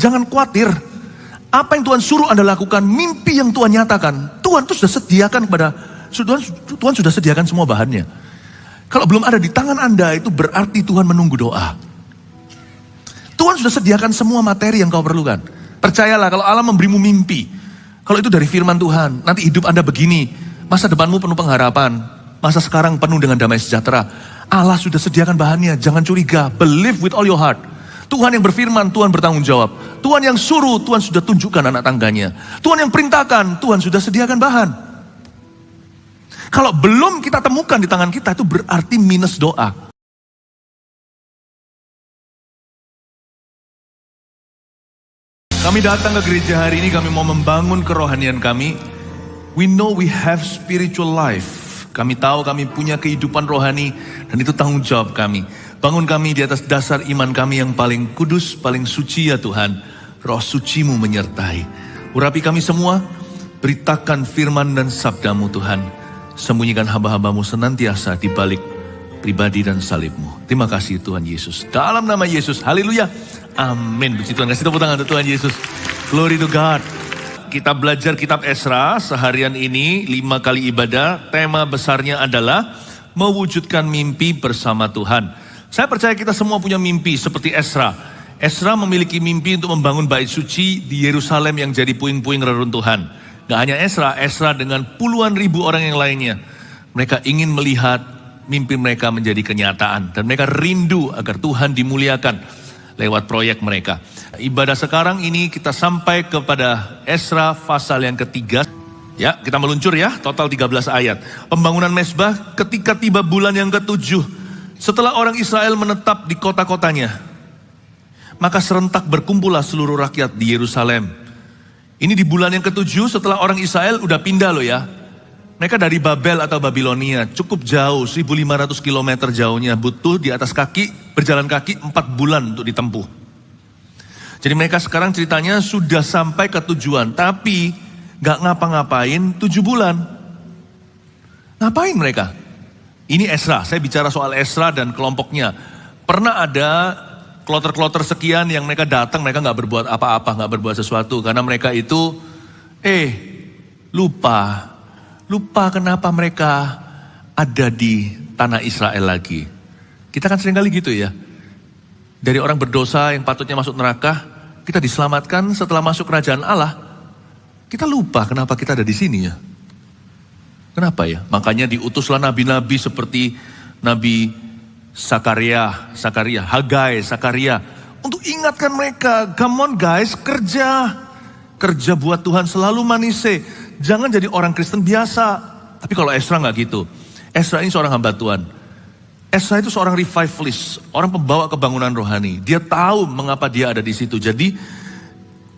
Jangan khawatir. Apa yang Tuhan suruh Anda lakukan, mimpi yang Tuhan nyatakan, Tuhan tuh sudah sediakan Tuhan sudah sediakan semua bahannya. Kalau belum ada di tangan Anda, itu berarti Tuhan menunggu doa. Tuhan sudah sediakan semua materi yang kau perlukan. Percayalah kalau Allah memberimu mimpi, kalau itu dari firman Tuhan, nanti hidup Anda begini, masa depanmu penuh pengharapan, masa sekarang penuh dengan damai sejahtera. Allah sudah sediakan bahannya, jangan curiga, believe with all your heart. Tuhan yang berfirman, Tuhan bertanggung jawab. Tuhan yang suruh, Tuhan sudah tunjukkan anak tangganya. Tuhan yang perintahkan, Tuhan sudah sediakan bahan. Kalau belum kita temukan di tangan kita, itu berarti minus doa. Kami datang ke gereja hari ini, kami mau membangun kerohanian kami. We know we have spiritual life. Kami tahu kami punya kehidupan rohani, dan itu tanggung jawab kami. Bangun kami di atas dasar iman kami yang paling kudus, paling suci ya Tuhan. Roh suci-Mu menyertai. Urapi kami semua, beritakan firman dan sabda-Mu Tuhan. Sembunyikan hamba-hamba-Mu senantiasa di balik pribadi dan salib-Mu. Terima kasih Tuhan Yesus. Dalam nama Yesus, haleluya. Amin. Puji Tuhan, kasih tepuk tangan untuk Tuhan Yesus. Glory to God. Kita belajar kitab Esra seharian ini, 5 kali ibadah. Tema besarnya adalah mewujudkan mimpi bersama Tuhan. Saya percaya kita semua punya mimpi seperti Esra. Esra memiliki mimpi untuk membangun bait suci di Yerusalem yang jadi puing-puing reruntuhan. Gak hanya Esra, Esra dengan puluhan ribu orang yang lainnya. Mereka ingin melihat mimpi mereka menjadi kenyataan. Dan mereka rindu agar Tuhan dimuliakan lewat proyek mereka. Ibadah sekarang ini kita sampai kepada Esra pasal yang ketiga. Ya, kita meluncur ya, total 13 ayat. Pembangunan mezbah ketika tiba bulan yang ke-7. Setelah orang Israel menetap di kota-kotanya, maka serentak berkumpullah seluruh rakyat di Yerusalem. Ini di bulan yang ke-7 setelah orang Israel udah pindah loh ya. Mereka dari Babel atau Babilonia, cukup jauh, 1.500 km jauhnya, butuh di atas kaki, berjalan kaki 4 bulan untuk ditempuh. Jadi mereka sekarang ceritanya sudah sampai ke tujuan, tapi gak ngapa-ngapain 7 bulan. Ngapain mereka? Ini Esra, saya bicara soal Esra dan kelompoknya. Pernah ada kloter-kloter sekian yang mereka datang, mereka gak berbuat apa-apa, gak berbuat sesuatu. Karena mereka itu, lupa kenapa mereka ada di tanah Israel lagi. Kita kan seringkali gitu ya. Dari orang berdosa yang patutnya masuk neraka, kita diselamatkan setelah masuk kerajaan Allah. Kita lupa kenapa kita ada di sini ya. Kenapa ya? Makanya diutuslah nabi-nabi seperti Nabi Sakaria, Hagai, Sakaria. Untuk ingatkan mereka, come on guys, kerja buat Tuhan selalu manise. Jangan jadi orang Kristen biasa. Tapi kalau Esra gak gitu. Esra ini seorang hamba Tuhan. Esra itu seorang revivalist, orang pembawa kebangunan rohani. Dia tahu mengapa dia ada di situ. Jadi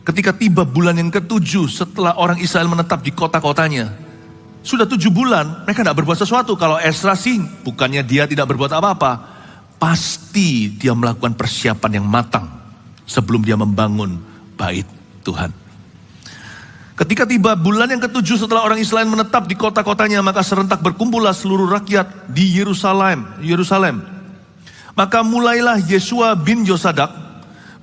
ketika tiba bulan yang ke-7 setelah orang Israel menetap di kota-kotanya, sudah 7 bulan, mereka tidak berbuat sesuatu. Kalau Esra sih, bukannya dia tidak berbuat apa-apa. Pasti dia melakukan persiapan yang matang sebelum dia membangun bait Tuhan. Ketika tiba bulan yang ke-7 setelah orang Israel menetap di kota-kotanya, maka serentak berkumpullah seluruh rakyat di Yerusalem. Maka mulailah Yesua bin Yosadak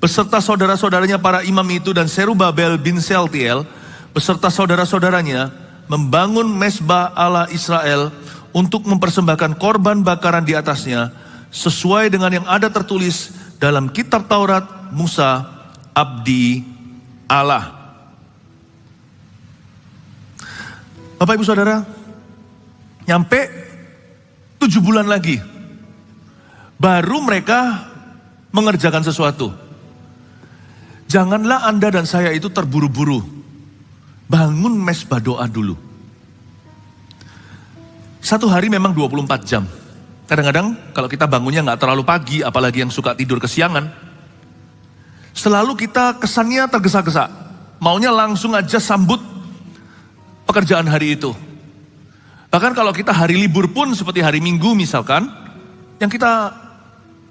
beserta saudara-saudaranya para imam itu dan Serubabel bin Sealtiel beserta saudara-saudaranya membangun mezbah Allah Israel untuk mempersembahkan korban bakaran di atasnya sesuai dengan yang ada tertulis dalam kitab Taurat Musa abdi Allah. Bapak Ibu Saudara, nyampe 7 bulan lagi baru mereka mengerjakan sesuatu. Janganlah Anda dan saya itu terburu-buru. Bangun mezbah doa dulu. 1 hari memang 24 jam. Kadang-kadang kalau kita bangunnya gak terlalu pagi, apalagi yang suka tidur kesiangan, selalu kita kesannya tergesa-gesa. Maunya langsung aja sambut pekerjaan hari itu. Bahkan kalau kita hari libur pun seperti hari Minggu misalkan, yang kita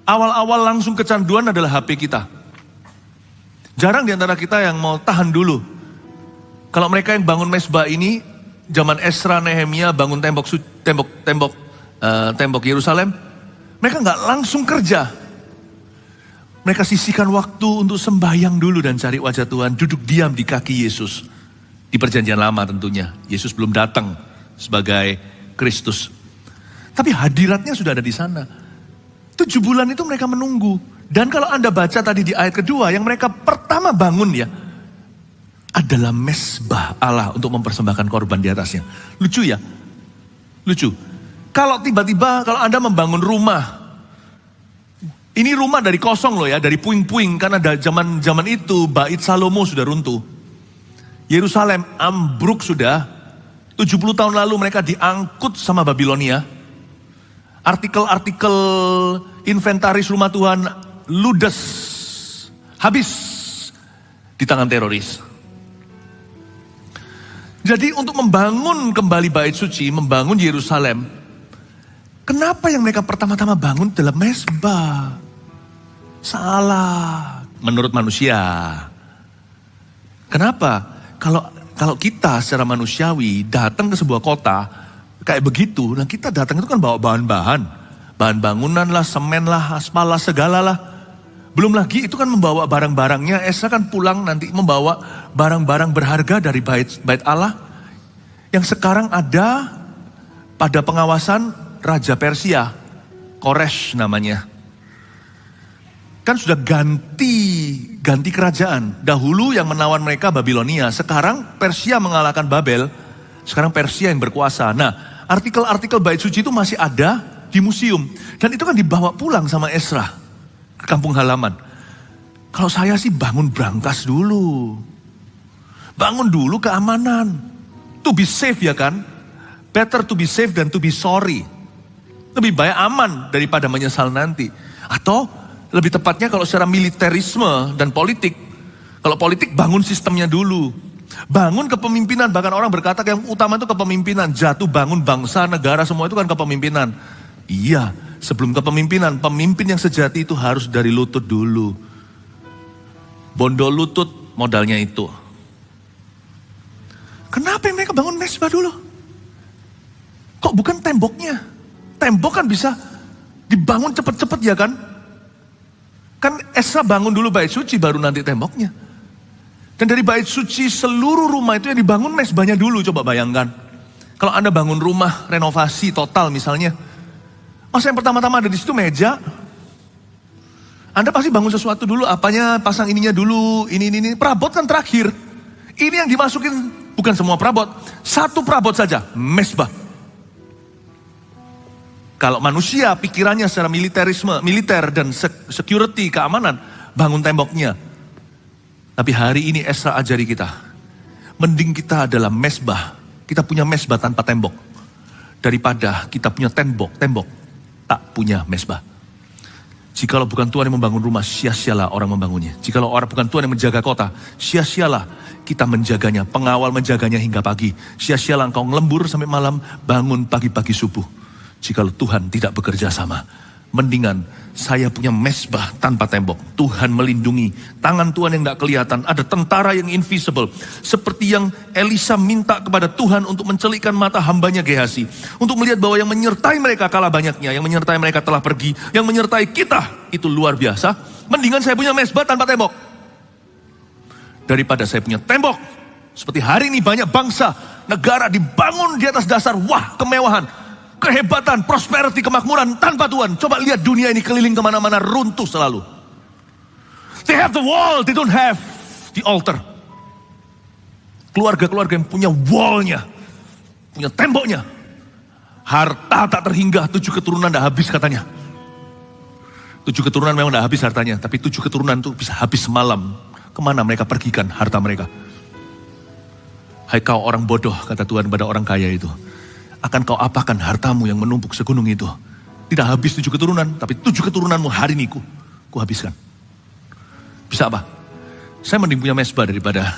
awal-awal langsung kecanduan adalah HP kita. Jarang diantara kita yang mau tahan dulu. Kalau mereka yang bangun mezbah ini, zaman Esra, Nehemia bangun tembok Yerusalem, mereka nggak langsung kerja. Mereka sisihkan waktu untuk sembahyang dulu dan cari wajah Tuhan. Duduk diam di kaki Yesus. Di perjanjian lama tentunya. Yesus belum datang sebagai Kristus. Tapi hadiratnya sudah ada di sana. 7 bulan itu mereka menunggu. Dan kalau Anda baca tadi di ayat kedua, yang mereka pertama bangun ya, adalah mezbah Allah untuk mempersembahkan korban di atasnya. Lucu ya? Lucu. Kalau tiba-tiba, kalau Anda membangun rumah, ini rumah dari kosong loh ya, dari puing-puing, karena zaman itu Bait Salomo sudah runtuh. Yerusalem ambruk sudah, 70 tahun lalu mereka diangkut sama Babilonia. Artikel-artikel inventaris rumah Tuhan ludes, habis di tangan teroris. Jadi untuk membangun kembali Bait Suci, membangun Yerusalem, kenapa yang mereka pertama-tama bangun adalah mezbah? Salah menurut manusia. Kenapa? Kalau kita secara manusiawi datang ke sebuah kota kayak begitu, nah kita datang itu kan bawa bahan-bahan, bahan bangunan lah, semen lah, aspal lah, segala lah. Belum lagi itu kan membawa barang-barangnya. Esra kan pulang nanti membawa barang-barang berharga dari bait Allah yang sekarang ada pada pengawasan Raja Persia, Koresh namanya. Kan sudah ganti kerajaan. Dahulu yang menawan mereka Babilonia, sekarang Persia mengalahkan Babel, sekarang Persia yang berkuasa. Nah, artikel-artikel Bait Suci itu masih ada di museum. Dan itu kan dibawa pulang sama Esra ke kampung halaman. Kalau saya sih bangun brankas dulu. Bangun dulu keamanan. To be safe ya kan? Better to be safe than to be sorry. Lebih baik aman daripada menyesal nanti. Atau lebih tepatnya kalau secara militerisme dan politik. Kalau politik bangun sistemnya dulu. Bangun kepemimpinan. Bahkan orang berkata yang utama itu kepemimpinan. Jatuh bangun bangsa, negara semua itu kan kepemimpinan. Iya, sebelum kepemimpinan, pemimpin yang sejati itu harus dari lutut dulu. Bondol lutut modalnya itu. Kenapa yang mereka bangun mezbah dulu? Kok bukan temboknya? Tembok kan bisa dibangun cepet-cepet ya kan? Kan Esra bangun dulu Bait Suci baru nanti temboknya. Dan dari Bait Suci seluruh rumah itu yang dibangun mezbahnya dulu, coba bayangkan. Kalau Anda bangun rumah renovasi total misalnya, masa yang pertama-tama ada di situ meja. Anda pasti bangun sesuatu dulu, apanya pasang ininya dulu, ini. Perabot kan terakhir. Ini yang dimasukin bukan semua perabot, satu perabot saja, mezbah. Kalau manusia pikirannya secara militer dan security, keamanan, bangun temboknya. Tapi hari ini Esra ajari kita, mending kita adalah mezbah. Kita punya mezbah tanpa tembok. Daripada kita punya tembok tak punya mezbah. Jikalau bukan Tuhan yang membangun rumah, sia-sialah orang membangunnya. Jikalau orang bukan Tuhan yang menjaga kota, sia-sialah kita menjaganya. Pengawal menjaganya hingga pagi. Sia-sialah engkau ngelembur sampai malam, bangun pagi-pagi subuh. Jikalau Tuhan tidak bekerja sama, mendingan saya punya mezbah tanpa tembok. Tuhan melindungi, tangan Tuhan yang gak kelihatan, ada tentara yang invisible. Seperti yang Elisa minta kepada Tuhan untuk mencelikkan mata hambanya Gehazi. Untuk melihat bahwa yang menyertai mereka kalah banyaknya, yang menyertai mereka telah pergi, yang menyertai kita itu luar biasa. Mendingan saya punya mezbah tanpa tembok, daripada saya punya tembok. Seperti hari ini banyak bangsa, negara dibangun di atas dasar kemewahan, kehebatan, prosperity, kemakmuran tanpa Tuhan. Coba lihat dunia ini keliling kemana-mana runtuh selalu. They have the wall, they don't have the altar. Keluarga-keluarga yang punya wallnya, punya temboknya. Harta tak terhingga, 7 keturunan tidak habis katanya. 7 keturunan memang tidak habis hartanya, tapi 7 keturunan itu bisa habis semalam. Kemana mereka pergikan harta mereka? Hai kau orang bodoh, kata Tuhan pada orang kaya itu. Akan kau apakan hartamu yang menumpuk segunung itu? Tidak habis 7 keturunan, tapi 7 keturunanmu hari ini ku habiskan. Bisa apa? Saya mending punya mezbah daripada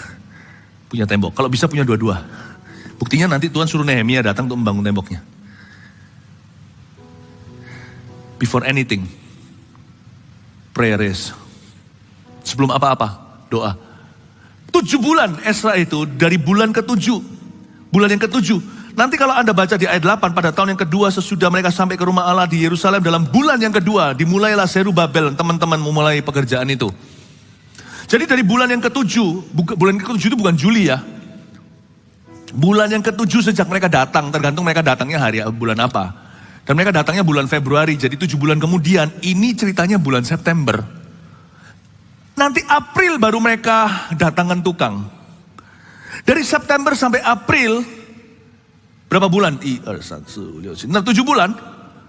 punya tembok. Kalau bisa punya dua-dua. Buktinya nanti Tuhan suruh Nehemia datang untuk membangun temboknya. Before anything, prayer is. Sebelum apa-apa, doa. 7 bulan Esra itu, dari bulan ke-7. Bulan yang ke-7. Nanti kalau Anda baca di ayat 8, pada tahun yang kedua sesudah mereka sampai ke rumah Allah di Yerusalem, dalam bulan yang kedua dimulailah Zerubabel, teman-teman memulai pekerjaan itu. Jadi dari bulan yang ketujuh, bulan ketujuh itu bukan Juli ya. Bulan yang ketujuh sejak mereka datang, tergantung mereka datangnya bulan apa. Dan mereka datangnya bulan Februari, jadi 7 bulan kemudian, ini ceritanya bulan September. Nanti April baru mereka datangkan tukang. Dari September sampai April, berapa bulan? 7 bulan,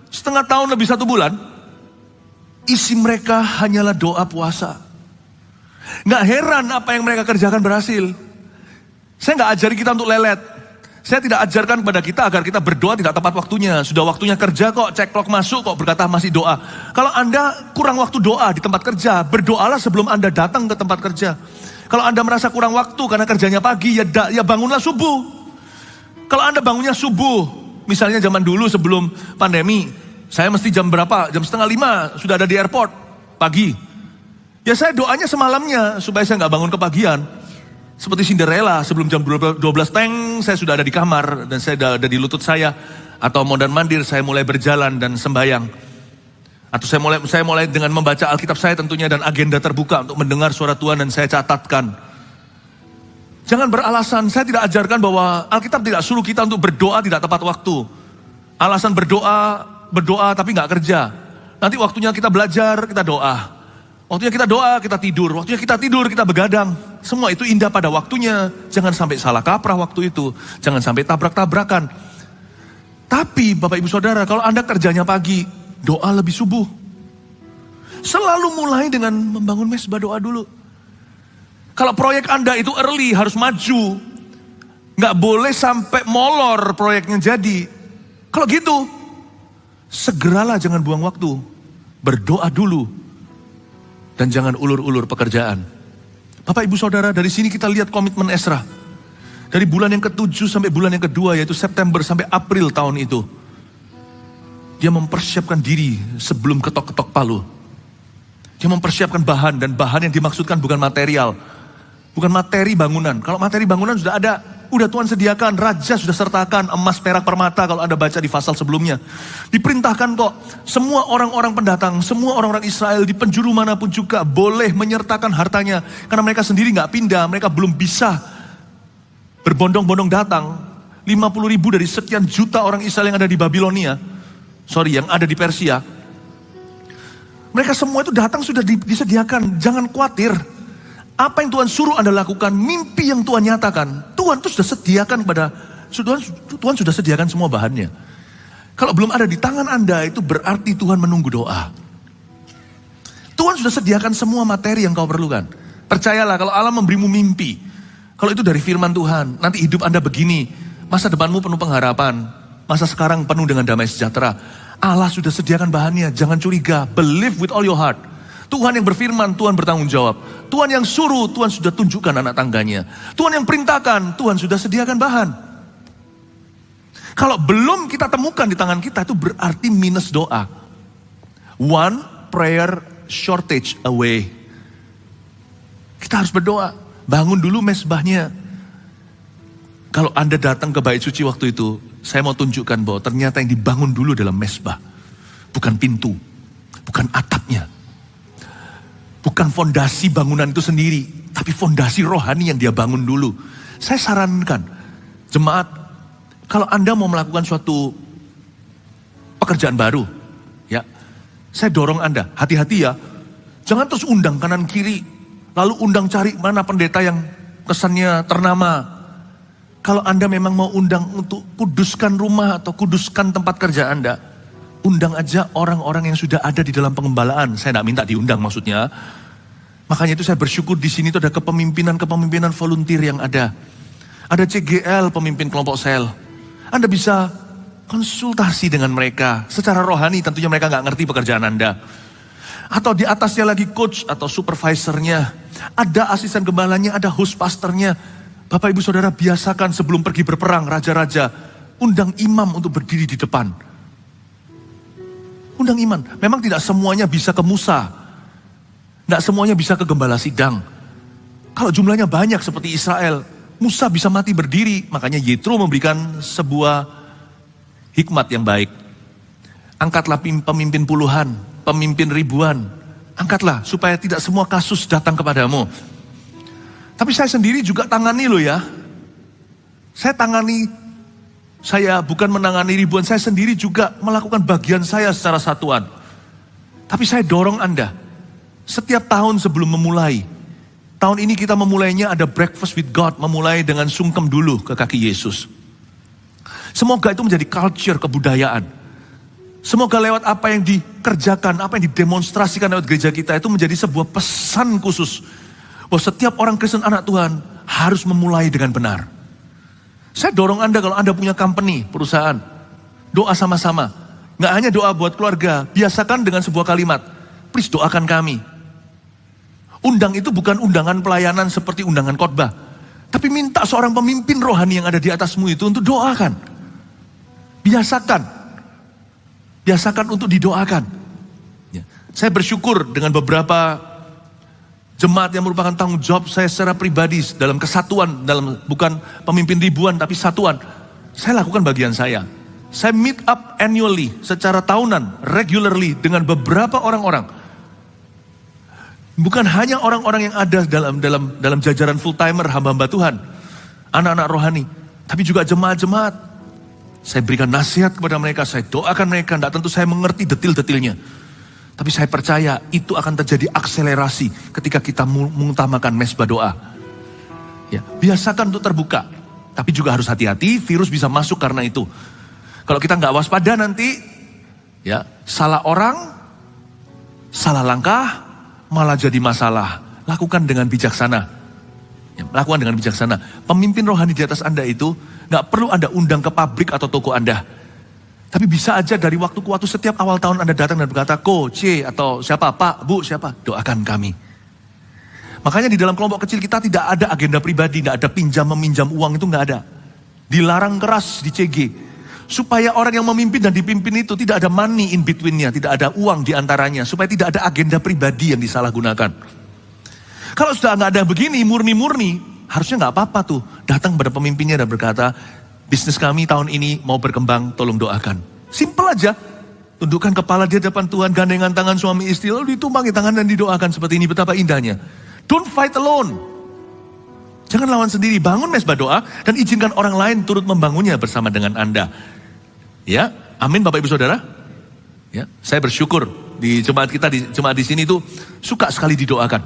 setengah tahun lebih 1 bulan, isi mereka hanyalah doa puasa. Nggak heran apa yang mereka kerjakan berhasil. Saya nggak ajari kita untuk lelet. Saya tidak ajarkan kepada kita agar kita berdoa tidak tepat waktunya. Sudah waktunya kerja kok, cek clock masuk kok, berkata masih doa. Kalau Anda kurang waktu doa di tempat kerja, berdoalah sebelum Anda datang ke tempat kerja. Kalau Anda merasa kurang waktu karena kerjanya pagi, ya bangunlah subuh. Kalau Anda bangunnya subuh, misalnya zaman dulu sebelum pandemi, saya mesti jam berapa? Jam 4:30 sudah ada di airport, pagi. Ya saya doanya semalamnya supaya saya nggak bangun kepagian. Seperti Cinderella, sebelum jam 12 saya sudah ada di kamar dan saya ada di lutut saya. Atau mondar mandir saya mulai berjalan dan sembahyang. Atau saya mulai dengan membaca Alkitab saya tentunya dan agenda terbuka untuk mendengar suara Tuhan dan saya catatkan. Jangan beralasan, saya tidak ajarkan bahwa Alkitab tidak suruh kita untuk berdoa tidak tepat waktu. Alasan berdoa tapi nggak kerja. Nanti waktunya kita belajar, kita doa. Waktunya kita doa, kita tidur. Waktunya kita tidur, kita begadang. Semua itu indah pada waktunya. Jangan sampai salah kaprah waktu itu. Jangan sampai tabrak-tabrakan. Tapi Bapak Ibu Saudara, kalau Anda kerjanya pagi, doa lebih subuh. Selalu mulai dengan membangun mesbah doa dulu. Kalau proyek Anda itu early, harus maju. Nggak boleh sampai molor proyeknya jadi. Kalau gitu, segeralah jangan buang waktu. Berdoa dulu. Dan jangan ulur-ulur pekerjaan. Bapak Ibu Saudara, dari sini kita lihat komitmen Ezra. Dari bulan yang ke-7 sampai bulan yang kedua, yaitu September sampai April tahun itu. Dia mempersiapkan diri sebelum ketok-ketok palu. Dia mempersiapkan bahan, dan bahan yang dimaksudkan bukan material. Bukan materi bangunan. Kalau materi bangunan sudah ada, udah Tuhan sediakan, raja sudah sertakan, emas, perak, permata kalau Anda baca di pasal sebelumnya. Diperintahkan kok, semua orang-orang pendatang, semua orang-orang Israel di penjuru manapun juga boleh menyertakan hartanya. Karena mereka sendiri gak pindah, mereka belum bisa berbondong-bondong datang. 50.000 dari sekian juta orang Israel yang ada di Babilonia, yang ada di Persia. Mereka semua itu datang sudah disediakan, jangan khawatir. Apa yang Tuhan suruh Anda lakukan, mimpi yang Tuhan nyatakan, Tuhan itu sudah sediakan Tuhan sudah sediakan semua bahannya. Kalau belum ada di tangan Anda, itu berarti Tuhan menunggu doa. Tuhan sudah sediakan semua materi yang kau perlukan. Percayalah kalau Allah memberimu mimpi, kalau itu dari firman Tuhan, nanti hidup Anda begini, masa depanmu penuh pengharapan, masa sekarang penuh dengan damai sejahtera. Allah sudah sediakan bahannya, jangan curiga, believe with all your heart. Tuhan yang berfirman, Tuhan bertanggung jawab. Tuhan yang suruh, Tuhan sudah tunjukkan anak tangganya. Tuhan yang perintahkan, Tuhan sudah sediakan bahan. Kalau belum kita temukan di tangan kita, itu berarti minus doa. One prayer shortage away. Kita harus berdoa. Bangun dulu mesbahnya. Kalau Anda datang ke bait suci waktu itu, saya mau tunjukkan bahwa ternyata yang dibangun dulu dalam mesbah. Bukan pintu, bukan atapnya. Bukan fondasi bangunan itu sendiri, tapi fondasi rohani yang dia bangun dulu. Saya sarankan, jemaat, kalau Anda mau melakukan suatu pekerjaan baru, ya, saya dorong Anda, hati-hati ya, jangan terus undang kanan kiri, lalu undang cari mana pendeta yang kesannya ternama. Kalau Anda memang mau undang untuk kuduskan rumah atau kuduskan tempat kerja Anda, undang aja orang-orang yang sudah ada di dalam pengembalaan. Saya tidak minta diundang maksudnya. Makanya itu saya bersyukur di sini itu ada kepemimpinan volunteer yang ada. Ada CGL, pemimpin kelompok sel. Anda bisa konsultasi dengan mereka. Secara rohani tentunya mereka nggak ngerti pekerjaan Anda. Atau di atasnya lagi coach atau supervisornya. Ada asisten gembalanya, ada host pastornya. Bapak Ibu Saudara biasakan sebelum pergi berperang, raja-raja, undang imam untuk berdiri di depan. Undang iman. Memang tidak semuanya bisa ke Musa. Tidak semuanya bisa ke gembala sidang. Kalau jumlahnya banyak seperti Israel, Musa bisa mati berdiri. Makanya Yetro memberikan sebuah hikmat yang baik. Angkatlah pemimpin puluhan, pemimpin ribuan. Angkatlah supaya tidak semua kasus datang kepadamu. Tapi saya sendiri juga tangani loh ya. Saya bukan menangani ribuan, saya sendiri juga melakukan bagian saya secara satuan. Tapi saya dorong Anda, setiap tahun sebelum memulai, tahun ini kita memulainya ada breakfast with God, memulai dengan sungkem dulu ke kaki Yesus. Semoga itu menjadi culture, kebudayaan. Semoga lewat apa yang dikerjakan, apa yang didemonstrasikan lewat gereja kita itu menjadi sebuah pesan khusus. Bahwa setiap orang Kristen anak Tuhan harus memulai dengan benar. Saya dorong Anda kalau Anda punya company, perusahaan, doa sama-sama. Nggak hanya doa buat keluarga, biasakan dengan sebuah kalimat, please doakan kami. Undang itu bukan undangan pelayanan seperti undangan khotbah, tapi minta seorang pemimpin rohani yang ada di atasmu itu untuk doakan. Biasakan untuk didoakan. Ya. Saya bersyukur dengan beberapa jemaat yang merupakan tanggung jawab saya secara pribadi dalam kesatuan, bukan pemimpin ribuan tapi satuan. Saya lakukan bagian saya. Saya meet up annually, secara tahunan, regularly dengan beberapa orang-orang. Bukan hanya orang-orang yang ada dalam jajaran full timer hamba-hamba Tuhan, anak-anak rohani, tapi juga jemaat-jemaat. Saya berikan nasihat kepada mereka, saya doakan mereka, tidak tentu saya mengerti detil-detilnya. Tapi saya percaya itu akan terjadi akselerasi ketika kita mengutamakan mesbah doa. Ya, biasakan untuk terbuka. Tapi juga harus hati-hati, virus bisa masuk karena itu. Kalau kita nggak waspada nanti, ya salah orang, salah langkah, malah jadi masalah. Lakukan dengan bijaksana. Ya, lakukan dengan bijaksana. Pemimpin rohani di atas Anda itu nggak perlu Anda undang ke pabrik atau toko Anda. Tapi bisa aja dari waktu ke waktu setiap awal tahun Anda datang dan berkata, Ko, C, atau siapa, Pak, Bu, siapa, doakan kami. Makanya di dalam kelompok kecil kita tidak ada agenda pribadi, tidak ada pinjam-meminjam uang, itu nggak ada. Dilarang keras di CG. Supaya orang yang memimpin dan dipimpin itu tidak ada money in between-nya, tidak ada uang di antaranya. Supaya tidak ada agenda pribadi yang disalahgunakan. Kalau sudah nggak ada begini, murni-murni, harusnya nggak apa-apa tuh. Datang pada pemimpinnya dan berkata, bisnis kami tahun ini mau berkembang, tolong doakan. Simpel aja. Tundukkan kepala di hadapan Tuhan, gandengan tangan suami istri, lalu ditumpangi tangan dan didoakan seperti ini, betapa indahnya. Don't fight alone. Jangan lawan sendiri, bangun mesbah doa dan izinkan orang lain turut membangunnya bersama dengan Anda. Ya, amin Bapak Ibu Saudara. Ya, saya bersyukur di jemaat kita, jemaat di sini itu suka sekali didoakan.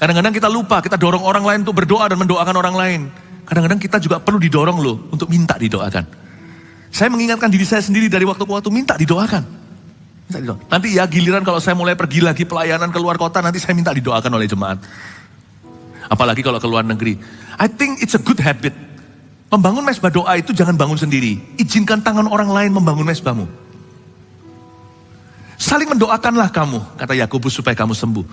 Kadang-kadang kita lupa, kita dorong orang lain untuk berdoa dan mendoakan orang lain. Kadang-kadang kita juga perlu didorong loh untuk minta didoakan. Saya mengingatkan diri saya sendiri dari waktu ke waktu, minta didoakan. Nanti ya giliran kalau saya mulai pergi lagi pelayanan ke luar kota, nanti saya minta didoakan oleh jemaat. Apalagi kalau ke luar negeri. I think it's a good habit. Membangun mesbah doa itu jangan bangun sendiri. Izinkan tangan orang lain membangun mesbahmu. Saling mendoakanlah kamu, kata Yakobus, supaya kamu sembuh.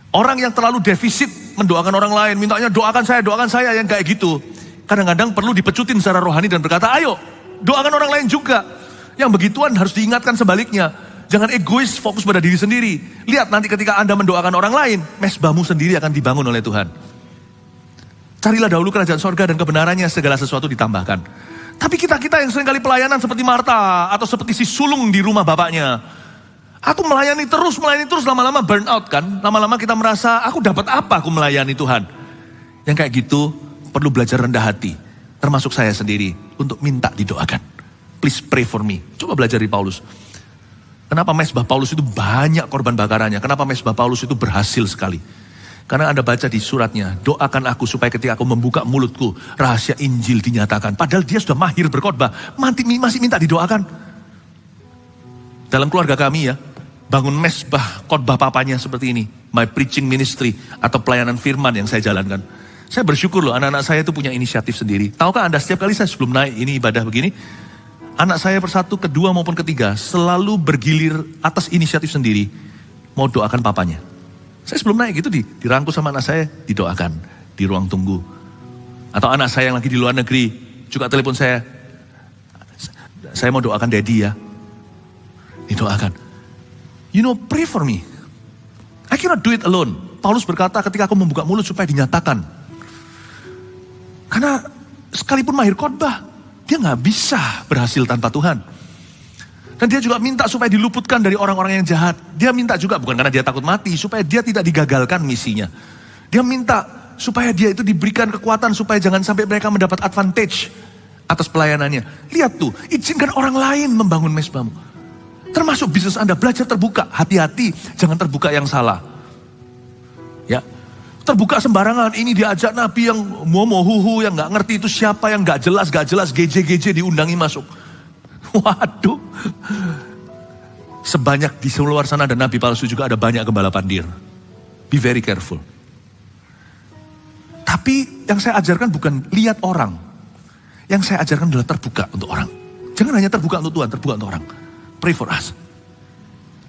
Orang yang terlalu defisit mendoakan orang lain, mintanya doakan saya, yang kayak gitu. Kadang-kadang perlu dipecutin secara rohani dan berkata, ayo doakan orang lain juga. Yang begituan harus diingatkan sebaliknya. Jangan egois, fokus pada diri sendiri. Lihat nanti ketika Anda mendoakan orang lain, mesbahmu sendiri akan dibangun oleh Tuhan. Carilah dahulu kerajaan sorga dan kebenarannya, segala sesuatu ditambahkan. Tapi kita yang seringkali pelayanan seperti Marta, atau seperti si sulung di rumah bapaknya. Aku melayani terus, lama-lama burn out kan. Lama-lama kita merasa, aku dapat apa aku melayani Tuhan. Yang kayak gitu, perlu belajar rendah hati. Termasuk saya sendiri, untuk minta didoakan. Please pray for me. Coba belajar di Paulus. Kenapa mesbah Paulus itu banyak korban bakarannya? Kenapa mesbah Paulus itu berhasil sekali? Karena Anda baca di suratnya, doakan aku supaya ketika aku membuka mulutku, rahasia Injil dinyatakan. Padahal dia sudah mahir berkhotbah, masih minta didoakan. Dalam keluarga kami ya, bangun mesbah khotbah papanya seperti ini. My preaching ministry atau pelayanan firman yang saya jalankan. Saya bersyukur loh, anak-anak saya itu punya inisiatif sendiri. Tahukah Anda setiap kali saya sebelum naik ini ibadah begini, anak saya persatu, kedua maupun ketiga selalu bergilir atas inisiatif sendiri. Mau doakan papanya. Saya sebelum naik gitu dirangkul sama anak saya, didoakan di ruang tunggu. Atau anak saya yang lagi di luar negeri juga telepon saya mau doakan daddy ya. Didoakan. You know, pray for me. I cannot do it alone. Paulus berkata ketika aku membuka mulut supaya dinyatakan. Karena sekalipun mahir khotbah, dia gak bisa berhasil tanpa Tuhan. Dan dia juga minta supaya diluputkan dari orang-orang yang jahat. Dia minta juga, bukan karena dia takut mati, supaya dia tidak digagalkan misinya. Dia minta supaya dia itu diberikan kekuatan, supaya jangan sampai mereka mendapat advantage atas pelayanannya. Lihat tuh, izinkan orang lain membangun mesbahmu. Termasuk bisnis Anda, belajar terbuka. Hati-hati, jangan terbuka yang salah. Ya, terbuka sembarangan. Ini diajak Nabi yang momo-huhu, yang gak ngerti itu siapa, yang gak jelas, GJ diundangi masuk. Waduh. Sebanyak di luar sana ada Nabi palsu juga, ada banyak gembala pandir. Be very careful. Tapi yang saya ajarkan bukan lihat orang. Yang saya ajarkan adalah terbuka untuk orang. Jangan hanya terbuka untuk Tuhan, terbuka untuk orang. Pray for us.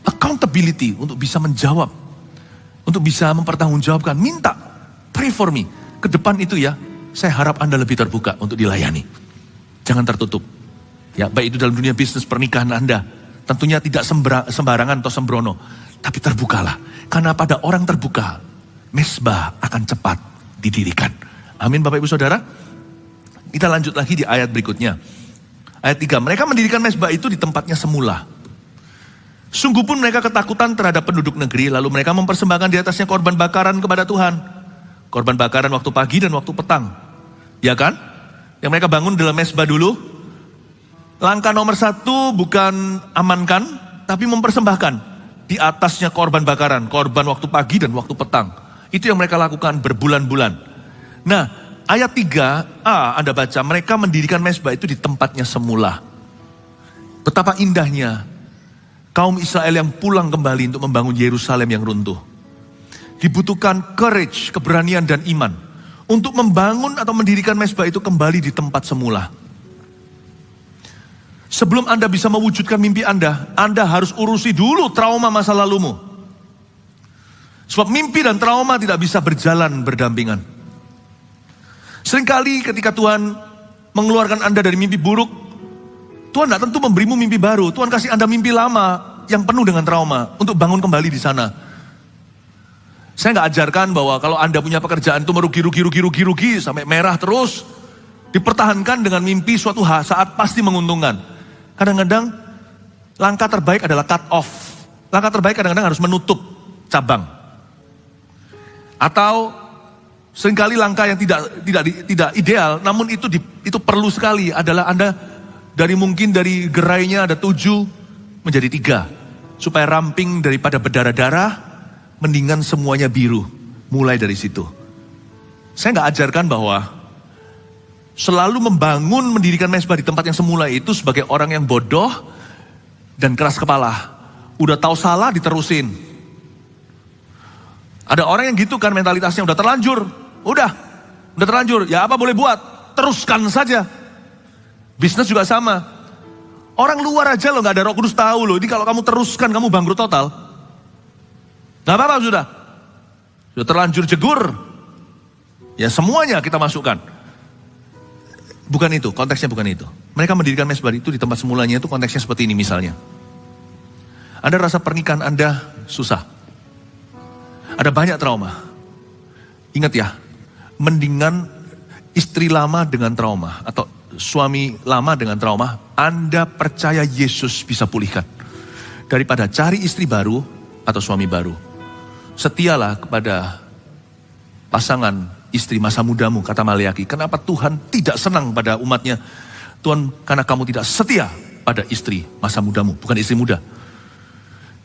Accountability untuk bisa menjawab. Untuk bisa mempertanggungjawabkan. Minta, pray for me. Ke depan itu ya, saya harap Anda lebih terbuka untuk dilayani. Jangan tertutup. Ya, baik itu dalam dunia bisnis pernikahan Anda. Tentunya tidak sembarangan atau sembrono. Tapi terbukalah. Karena pada orang terbuka, mesbah akan cepat didirikan. Amin Bapak Ibu Saudara. Kita lanjut lagi di ayat berikutnya. Ayat 3, mereka mendirikan mesbah itu di tempatnya semula. Sungguh pun mereka ketakutan terhadap penduduk negeri, lalu mereka mempersembahkan di atasnya korban bakaran kepada Tuhan. Korban bakaran waktu pagi dan waktu petang. Ya kan? Yang mereka bangun dalam mesbah dulu. Langkah nomor 1 bukan amankan, tapi mempersembahkan. Di atasnya korban bakaran, korban waktu pagi dan waktu petang. Itu yang mereka lakukan berbulan-bulan. Nah, ayat 3a Anda baca, mereka mendirikan mesbah itu di tempatnya semula. Betapa indahnya kaum Israel yang pulang kembali untuk membangun Yerusalem yang runtuh. Dibutuhkan courage, keberanian dan iman. Untuk membangun atau mendirikan mesbah itu kembali di tempat semula. Sebelum Anda bisa mewujudkan mimpi Anda harus urusi dulu trauma masa lalumu. Sebab mimpi dan trauma tidak bisa berjalan berdampingan. Seringkali ketika Tuhan mengeluarkan Anda dari mimpi buruk, Tuhan tidak tentu memberimu mimpi baru. Tuhan kasih Anda mimpi lama yang penuh dengan trauma untuk bangun kembali di sana. Saya nggak ajarkan bahwa kalau Anda punya pekerjaan itu merugi sampai merah terus, dipertahankan dengan mimpi suatu saat pasti menguntungkan. Kadang-kadang langkah terbaik adalah cut off. Langkah terbaik kadang-kadang harus menutup cabang. Atau seringkali langkah yang tidak ideal, namun itu perlu sekali adalah Anda mungkin dari gerainya ada 7 menjadi 3. Supaya ramping daripada berdarah-darah, mendingan semuanya biru. Mulai dari situ. Saya nggak ajarkan bahwa selalu mendirikan mesbah di tempat yang semula itu sebagai orang yang bodoh dan keras kepala. Udah tahu salah diterusin. Ada orang yang gitu kan mentalitasnya, udah terlanjur. Udah terlanjur, ya apa boleh buat, teruskan saja. Bisnis juga sama. Orang luar aja loh, gak ada Roh Kudus tahu loh, ini kalau kamu teruskan kamu bangkrut total. Gak apa-apa sudah terlanjur jegur. Ya semuanya kita masukkan. Bukan itu, konteksnya bukan itu. Mereka mendirikan mesbah itu di tempat semulanya itu konteksnya seperti ini misalnya. Anda rasa pernikahan Anda susah. Ada banyak trauma. Ingat ya, mendingan istri lama dengan trauma atau suami lama dengan trauma, Anda percaya Yesus bisa pulihkan. Daripada cari istri baru atau suami baru. Setialah kepada pasangan istri masa mudamu, kata Maleaki. Kenapa Tuhan tidak senang pada umatnya? Tuhan, karena kamu tidak setia pada istri masa mudamu, bukan istri muda.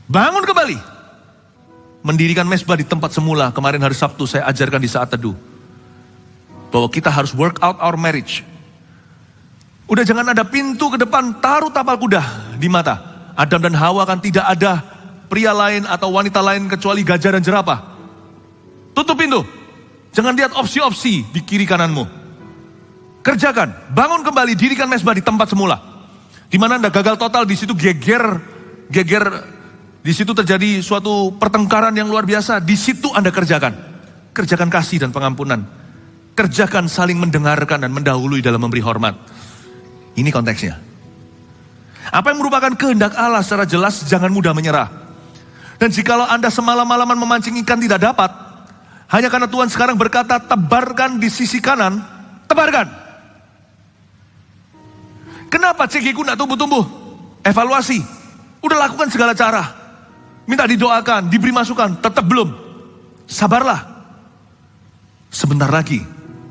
Bangun kembali. Mendirikan mesbah di tempat semula. Kemarin hari Sabtu saya ajarkan di saat teduh. Bahwa kita harus work out our marriage. Udah jangan ada pintu ke depan, taruh tapal kuda di mata. Adam dan Hawa kan tidak ada pria lain atau wanita lain kecuali gajah dan jerapah. Tutup pintu. Jangan lihat opsi-opsi di kiri kananmu. Kerjakan, bangun kembali, dirikan mesbah di tempat semula. Di mana Anda gagal total, di situ geger, di situ terjadi suatu pertengkaran yang luar biasa. Di situ Anda kerjakan kasih dan pengampunan. Kerjakan saling mendengarkan dan mendahului dalam memberi hormat. Ini konteksnya. Apa yang merupakan kehendak Allah secara jelas, jangan mudah menyerah. Dan jikalau Anda semalam-malaman memancing ikan tidak dapat, hanya karena Tuhan sekarang berkata, tebarkan di sisi kanan, tebarkan. Kenapa CG ku gak tumbuh-tumbuh? Evaluasi. Udah lakukan segala cara. Minta didoakan, diberi masukan, tetap belum. Sabarlah. Sebentar lagi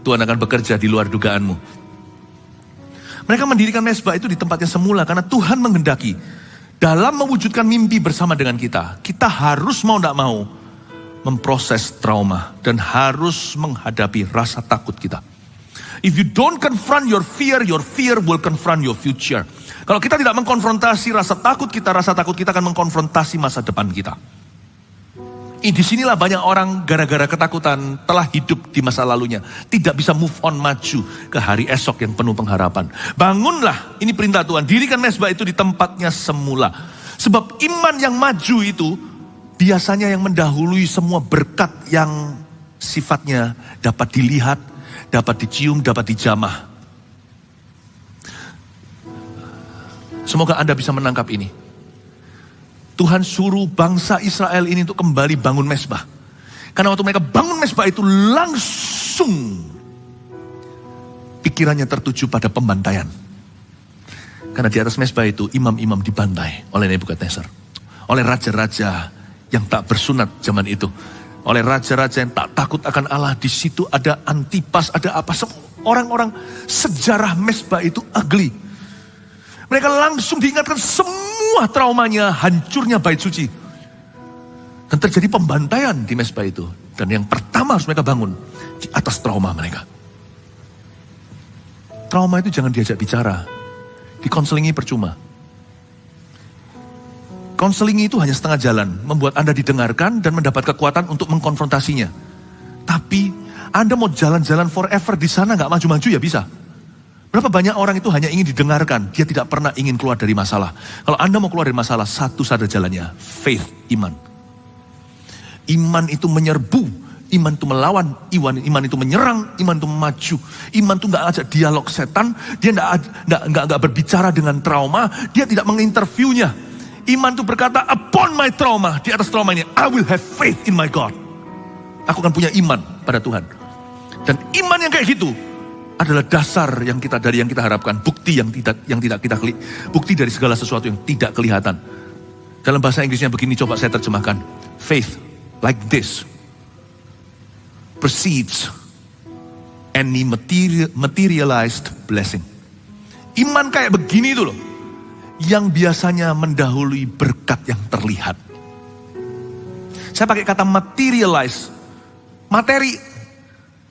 Tuhan akan bekerja di luar dugaanmu. Mereka mendirikan mezbah itu di tempatnya semula karena Tuhan menghendaki dalam mewujudkan mimpi bersama dengan kita. Kita harus mau tidak mau memproses trauma dan harus menghadapi rasa takut kita. If you don't confront your fear will confront your future. Kalau kita tidak mengkonfrontasi rasa takut kita akan mengkonfrontasi masa depan kita. Disinilah banyak orang gara-gara ketakutan telah hidup di masa lalunya. Tidak bisa move on maju ke hari esok yang penuh pengharapan. Bangunlah, ini perintah Tuhan. Dirikan mezbah itu di tempatnya semula. Sebab iman yang maju itu biasanya yang mendahului semua berkat yang sifatnya dapat dilihat, dapat dicium, dapat dijamah. Semoga Anda bisa menangkap ini. Tuhan suruh bangsa Israel ini untuk kembali bangun mezbah. Karena waktu mereka bangun mezbah itu langsung pikirannya tertuju pada pembantaian. Karena di atas mezbah itu imam-imam dibantai oleh Nebukadnezar. Oleh raja-raja yang tak bersunat zaman itu. Oleh raja-raja yang tak takut akan Allah. Di situ ada Antipas, ada apa. Orang-orang sejarah mezbah itu ugly. Mereka langsung diingatkan semua traumanya, hancurnya bait suci. Dan terjadi pembantaian di mezbah itu. Dan yang pertama harus mereka bangun di atas trauma mereka. Trauma itu jangan diajak bicara. Dikonselingi percuma. Konselingi itu hanya setengah jalan. Membuat Anda didengarkan dan mendapat kekuatan untuk mengkonfrontasinya. Tapi Anda mau jalan-jalan forever di sana gak maju-maju ya bisa. Berapa banyak orang itu hanya ingin didengarkan, dia tidak pernah ingin keluar dari masalah. Kalau Anda mau keluar dari masalah, satu saja jalannya, faith, iman. Iman itu menyerbu, iman itu melawan, iman itu menyerang, iman itu maju. Iman itu gak ajak dialog setan, dia gak berbicara dengan trauma, dia tidak menginterviewnya. Iman itu berkata, upon my trauma, di atas trauma ini, I will have faith in my God. Aku akan punya iman pada Tuhan. Dan iman yang kayak gitu, adalah dasar yang kita harapkan, bukti yang tidak kita bukti dari segala sesuatu yang tidak kelihatan. Dalam bahasa Inggrisnya begini, coba saya terjemahkan. Faith like this precedes any materialized blessing. Iman kayak begini itu loh, yang biasanya mendahului berkat yang terlihat. Saya pakai kata materialize, materi,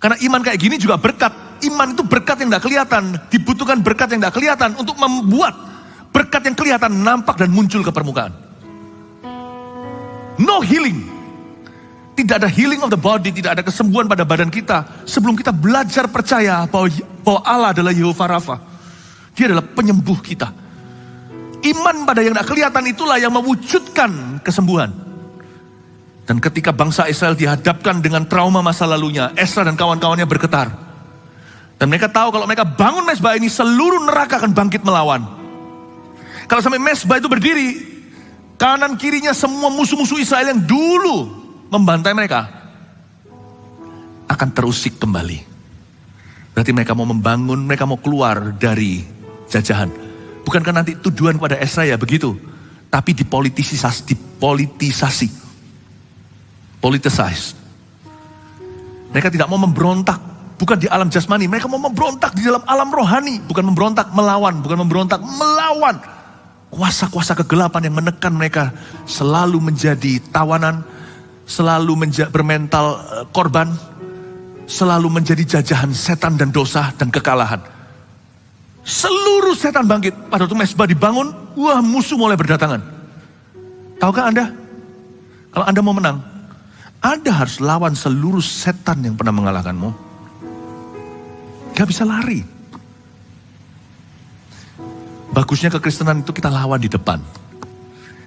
karena iman kayak gini juga berkat. Iman itu berkat yang tidak kelihatan. Dibutuhkan berkat yang tidak kelihatan untuk membuat berkat yang kelihatan nampak dan muncul ke permukaan. No healing. Tidak ada healing of the body, tidak ada kesembuhan pada badan kita sebelum kita belajar percaya bahwa Allah adalah Yehovah Rafa. Dia adalah penyembuh kita. Iman pada yang tidak kelihatan itulah yang mewujudkan kesembuhan. Dan ketika bangsa Israel dihadapkan dengan trauma masa lalunya, Esra dan kawan-kawannya bergetar. Dan mereka tahu kalau mereka bangun mezbah ini, seluruh neraka akan bangkit melawan. Kalau sampai mezbah itu berdiri, kanan kirinya semua musuh-musuh Israel yang dulu membantai mereka akan terusik kembali. Berarti mereka mau membangun, mereka mau keluar dari jajahan. Bukankah nanti tuduhan kepada Esra ya begitu? Tapi dipolitisasi. Politicized. Mereka tidak mau memberontak. Bukan di alam jasmani, mereka mau memberontak di dalam alam rohani. Bukan memberontak melawan, bukan memberontak melawan. Kuasa-kuasa kegelapan yang menekan mereka selalu menjadi tawanan, selalu bermental korban, selalu menjadi jajahan setan dan dosa dan kekalahan. Seluruh setan bangkit. Pada waktu mezbah dibangun, wah musuh mulai berdatangan. Tahukah Anda? Kalau Anda mau menang, Anda harus lawan seluruh setan yang pernah mengalahkanmu. Gak bisa lari. Bagusnya kekristenan itu kita lawan di depan.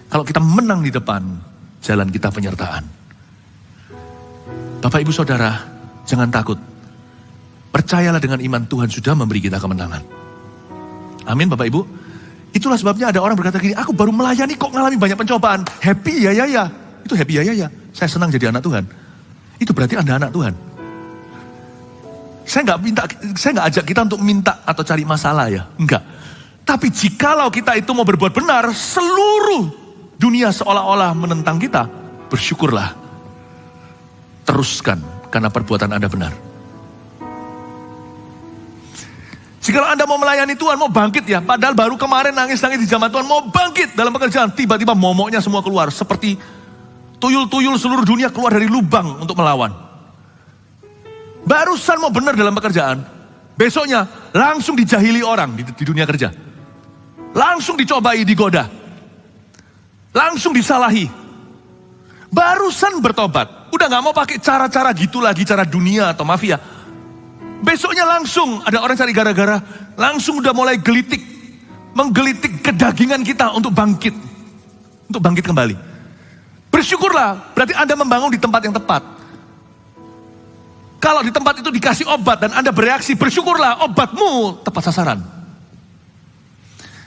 Kalau kita menang di depan, jalan kita penyertaan. Bapak ibu saudara, jangan takut. Percayalah dengan iman Tuhan sudah memberi kita kemenangan. Amin Bapak ibu. Itulah sebabnya ada orang berkata gini, aku baru melayani kok ngalami banyak pencobaan. Happy ya. Itu happy ya. Saya senang jadi anak Tuhan. Itu berarti Anda anak Tuhan. Saya nggak ajak kita untuk minta atau cari masalah ya, enggak. Tapi jikalau kita itu mau berbuat benar, seluruh dunia seolah-olah menentang kita, bersyukurlah. Teruskan, karena perbuatan Anda benar. Jikalau Anda mau melayani Tuhan, mau bangkit ya, padahal baru kemarin nangis-nangis di zaman Tuhan, mau bangkit dalam pekerjaan, tiba-tiba momoknya semua keluar, seperti tuyul-tuyul seluruh dunia keluar dari lubang untuk melawan. Barusan mau benar dalam pekerjaan, besoknya langsung dijahili orang di dunia kerja. Langsung dicobai, digoda. Langsung disalahi. Barusan bertobat, udah gak mau pakai cara-cara gitu lagi, cara dunia atau mafia. Besoknya langsung ada orang cari gara-gara, langsung udah mulai menggelitik kedagingan kita untuk bangkit. Untuk bangkit kembali. Bersyukurlah, berarti Anda membangun di tempat yang tepat. Kalau di tempat itu dikasih obat dan Anda bereaksi, bersyukurlah obatmu tepat sasaran.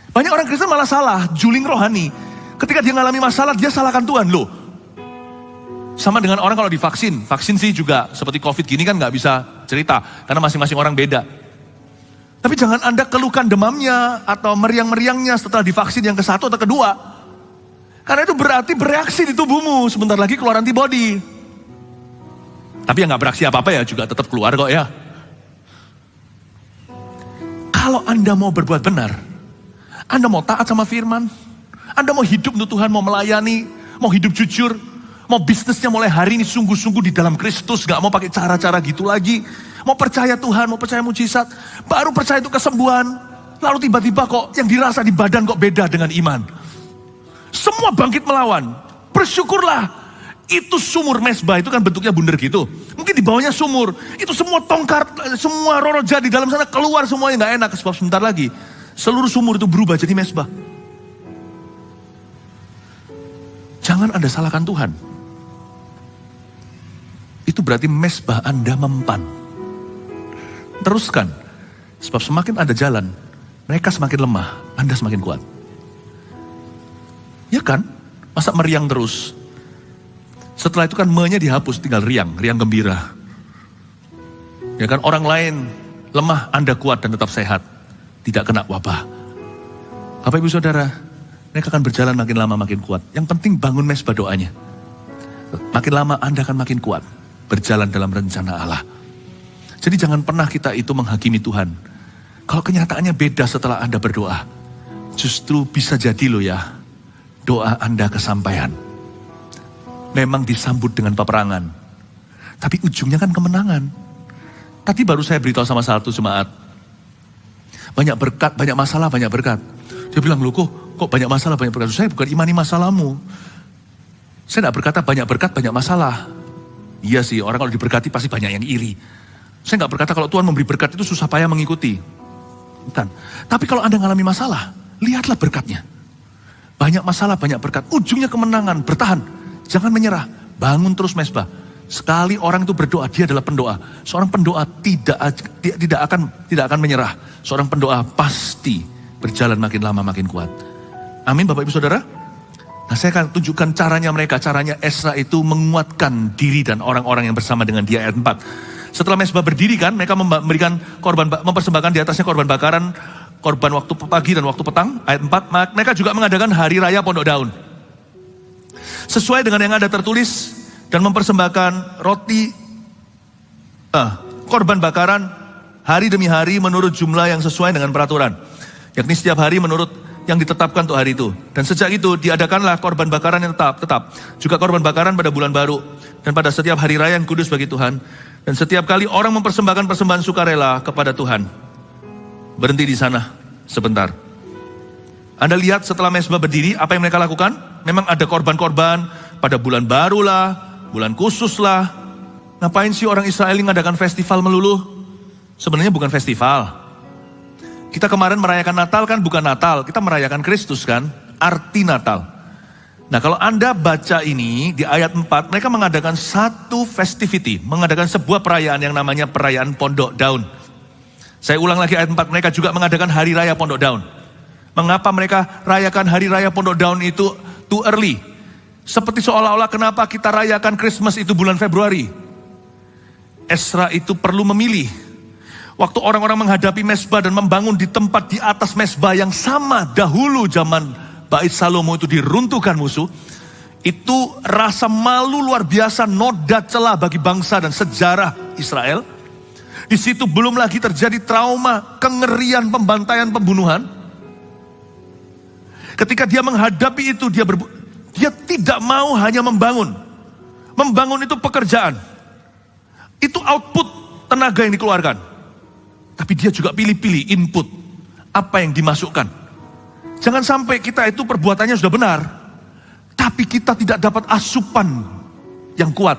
Banyak orang Kristen malah salah, juling rohani. Ketika dia mengalami masalah, dia salahkan Tuhan. Loh, sama dengan orang kalau divaksin. Vaksin sih juga seperti COVID gini kan gak bisa cerita, karena masing-masing orang beda. Tapi jangan Anda keluhkan demamnya atau meriang-meriangnya setelah divaksin yang ke-1 atau kedua. Karena itu berarti bereaksi di tubuhmu, sebentar lagi keluar antibodi. Tapi yang gak beraksi apa-apa ya juga tetap keluar kok ya. Kalau Anda mau berbuat benar, Anda mau taat sama firman, Anda mau hidup untuk Tuhan, mau melayani, mau hidup jujur, mau bisnisnya mulai hari ini sungguh-sungguh di dalam Kristus, gak mau pakai cara-cara gitu lagi, mau percaya Tuhan, mau percaya mujizat, baru percaya itu kesembuhan, lalu tiba-tiba kok yang dirasa di badan kok beda dengan iman. Semua bangkit melawan, bersyukurlah. Itu sumur mesbah, itu kan bentuknya bundar gitu. Mungkin di bawahnya sumur. Itu semua tongkar, semua roroja di dalam sana keluar semuanya gak enak. Sebab sebentar lagi, seluruh sumur itu berubah jadi mesbah. Jangan Anda salahkan Tuhan. Itu berarti mesbah Anda mempan. Teruskan. Sebab semakin Anda jalan, mereka semakin lemah, Anda semakin kuat. Ya kan? Masa meriang terus? Setelah itu kan me-nya dihapus, tinggal riang gembira. Ya kan, orang lain lemah, Anda kuat dan tetap sehat. Tidak kena wabah. Bapak Ibu Saudara, mereka akan berjalan makin lama makin kuat. Yang penting bangun mesbah doanya. Makin lama Anda akan makin kuat. Berjalan dalam rencana Allah. Jadi jangan pernah kita itu menghakimi Tuhan. Kalau kenyataannya beda setelah Anda berdoa. Justru bisa jadi loh ya, doa Anda kesampaian. Memang disambut dengan peperangan. Tapi ujungnya kan kemenangan. Tadi baru saya beritahu sama satu jemaat. Banyak berkat, banyak masalah, banyak berkat. Dia bilang, loh kok banyak masalah, banyak berkat. Saya bukan imani masalahmu. Saya tidak berkata banyak berkat, banyak masalah. Iya sih, orang kalau diberkati pasti banyak yang iri. Saya nggak berkata kalau Tuhan memberi berkat itu susah payah mengikuti. Bukan. Tapi kalau Anda mengalami masalah, lihatlah berkatnya. Banyak masalah, banyak berkat. Ujungnya kemenangan, bertahan. Jangan menyerah, bangun terus mesbah. Sekali orang itu berdoa, dia adalah pendoa. Seorang pendoa tidak akan menyerah. Seorang pendoa pasti berjalan makin lama makin kuat. Amin Bapak Ibu Saudara. Nah saya akan tunjukkan caranya mereka. Caranya Esra itu menguatkan diri dan orang-orang yang bersama dengan dia ayat 4. Setelah mesbah berdiri kan, mereka memberikan korban, mempersembahkan di atasnya korban bakaran, korban waktu pagi dan waktu petang. Ayat 4, mereka juga mengadakan hari raya pondok daun. Sesuai dengan yang ada tertulis dan mempersembahkan korban bakaran hari demi hari menurut jumlah yang sesuai dengan peraturan. Yakni setiap hari menurut yang ditetapkan untuk hari itu. Dan sejak itu diadakanlah korban bakaran yang tetap. Juga korban bakaran pada bulan baru. Dan pada setiap hari raya yang kudus bagi Tuhan. Dan setiap kali orang mempersembahkan persembahan sukarela kepada Tuhan. Berhenti di sana sebentar. Anda lihat setelah mesbah berdiri, apa yang mereka lakukan? Memang ada korban-korban pada bulan baru lah, bulan khusus lah. Ngapain sih orang Israel ngadakan festival melulu? Sebenarnya bukan festival. Kita kemarin merayakan Natal kan bukan Natal, kita merayakan Kristus kan, arti Natal. Nah kalau Anda baca ini di ayat 4, mereka mengadakan satu festivity, mengadakan sebuah perayaan yang namanya perayaan Pondok Daun. Saya ulang lagi ayat 4, mereka juga mengadakan hari raya Pondok Daun. Mengapa mereka rayakan hari raya Pondok Daun itu too early? Seperti seolah-olah kenapa kita rayakan Christmas itu bulan Februari. Esra itu perlu memilih Waktu orang-orang menghadapi mezbah dan membangun di tempat di atas mezbah yang sama dahulu zaman Bait Salomo itu diruntuhkan musuh, itu rasa malu luar biasa, noda celah bagi bangsa dan sejarah Israel. Di situ belum lagi terjadi trauma, kengerian, pembantaian, pembunuhan. Ketika dia menghadapi itu, dia tidak mau hanya membangun. Membangun itu pekerjaan. Itu output tenaga yang dikeluarkan. Tapi dia juga pilih-pilih input. Apa yang dimasukkan. Jangan sampai kita itu perbuatannya sudah benar. Tapi kita tidak dapat asupan yang kuat.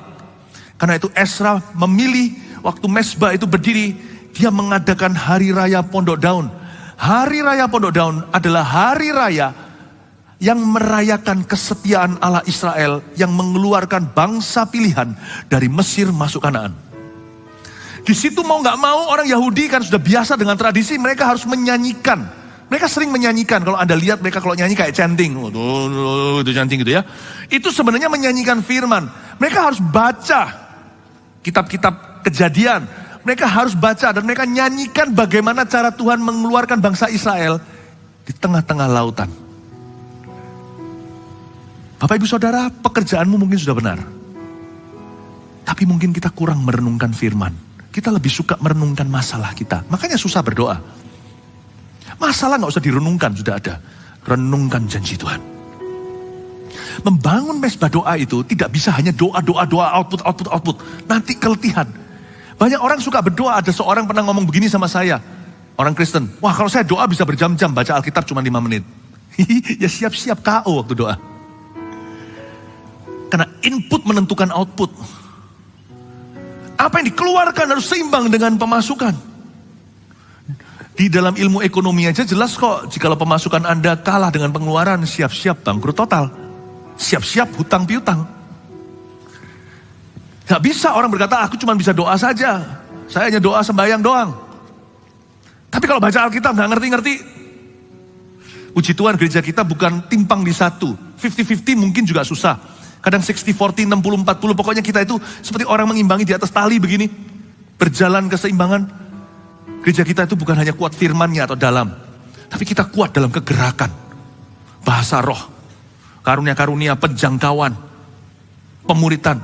Karena itu Ezra memilih waktu mezbah itu berdiri. Dia mengadakan hari raya Pondok Daun. Hari raya Pondok Daun adalah hari raya yang merayakan kesetiaan Allah Israel. Yang mengeluarkan bangsa pilihan dari Mesir masuk Kanaan. Di situ mau nggak mau orang Yahudi kan sudah biasa dengan tradisi, mereka harus menyanyikan. Mereka sering menyanyikan, kalau Anda lihat mereka kalau nyanyi kayak chanting. Itu chanting gitu ya. Itu sebenarnya menyanyikan firman. Mereka harus baca kitab-kitab Kejadian. Mereka harus baca dan mereka nyanyikan bagaimana cara Tuhan mengeluarkan bangsa Israel di tengah-tengah lautan. Bapak Ibu Saudara, pekerjaanmu mungkin sudah benar. Tapi mungkin kita kurang merenungkan firman. Kita lebih suka merenungkan masalah kita. Makanya susah berdoa. Masalah gak usah direnungkan, sudah ada. Renungkan janji Tuhan. Membangun mezbah doa itu tidak bisa hanya doa, output. Nanti keletihan. Banyak orang suka berdoa, ada seorang pernah ngomong begini sama saya. Orang Kristen, wah kalau saya doa bisa berjam-jam, baca Alkitab cuma 5 menit. Ya siap-siap KO waktu doa. Karena input menentukan output. Apa yang dikeluarkan harus seimbang dengan pemasukan. Di dalam ilmu ekonomi aja jelas kok, jikalau pemasukan Anda kalah dengan pengeluaran, siap-siap bangkrut total. Siap-siap hutang piutang. Gak bisa orang berkata, aku cuma bisa doa saja. Saya hanya doa sembahyang doang. Tapi kalau baca Alkitab gak ngerti-ngerti. Puji Tuhan gereja kita bukan timpang di satu. 50-50 mungkin juga susah. Kadang 60-40, 60-40, pokoknya kita itu seperti orang mengimbangi di atas tali begini. Berjalan keseimbangan. Gereja kita itu bukan hanya kuat firmannya atau dalam. Tapi kita kuat dalam kegerakan. Bahasa roh. Karunia-karunia, penjangkauan. Pemuritan.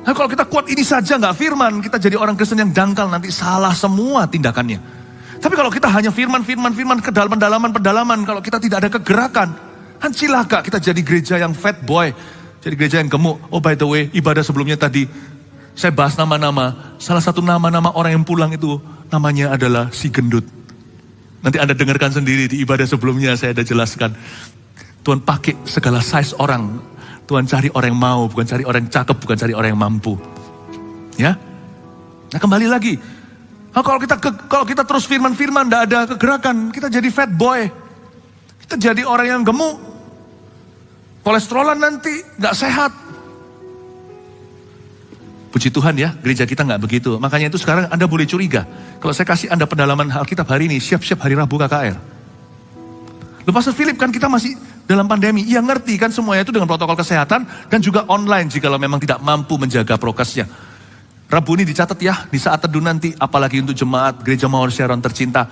Nah kalau kita kuat ini saja gak firman, kita jadi orang Kristen yang dangkal, nanti salah semua tindakannya. Tapi kalau kita hanya firman, pendalaman, kalau kita tidak ada kegerakan, kan cilaka kita jadi gereja yang fat boy. Jadi gereja yang gemuk. Oh by the way, ibadah sebelumnya tadi, saya bahas nama-nama. Salah satu nama-nama orang yang pulang itu, namanya adalah si gendut. Nanti Anda dengarkan sendiri di ibadah sebelumnya, saya ada jelaskan. Tuhan pakai segala size orang. Tuhan cari orang yang mau, bukan cari orang yang cakep, bukan cari orang yang mampu. Ya? Nah kembali lagi. Nah, kalau kita terus firman-firman, tidak ada kegerakan, kita jadi fat boy. Kita jadi orang yang gemuk. Kolesterolan nanti gak sehat. Puji Tuhan ya, gereja kita gak begitu. Makanya itu sekarang Anda boleh curiga. Kalau saya kasih Anda pendalaman Alkitab hari ini, siap-siap hari Rabu KKR. Loh Pastor Philip, kan kita masih dalam pandemi. Iya ngerti kan semuanya itu dengan protokol kesehatan dan juga online jikalau memang tidak mampu menjaga prokesnya. Rabu ini dicatat ya, di saat teduh nanti, apalagi untuk jemaat Gereja Mawar Sharon tercinta.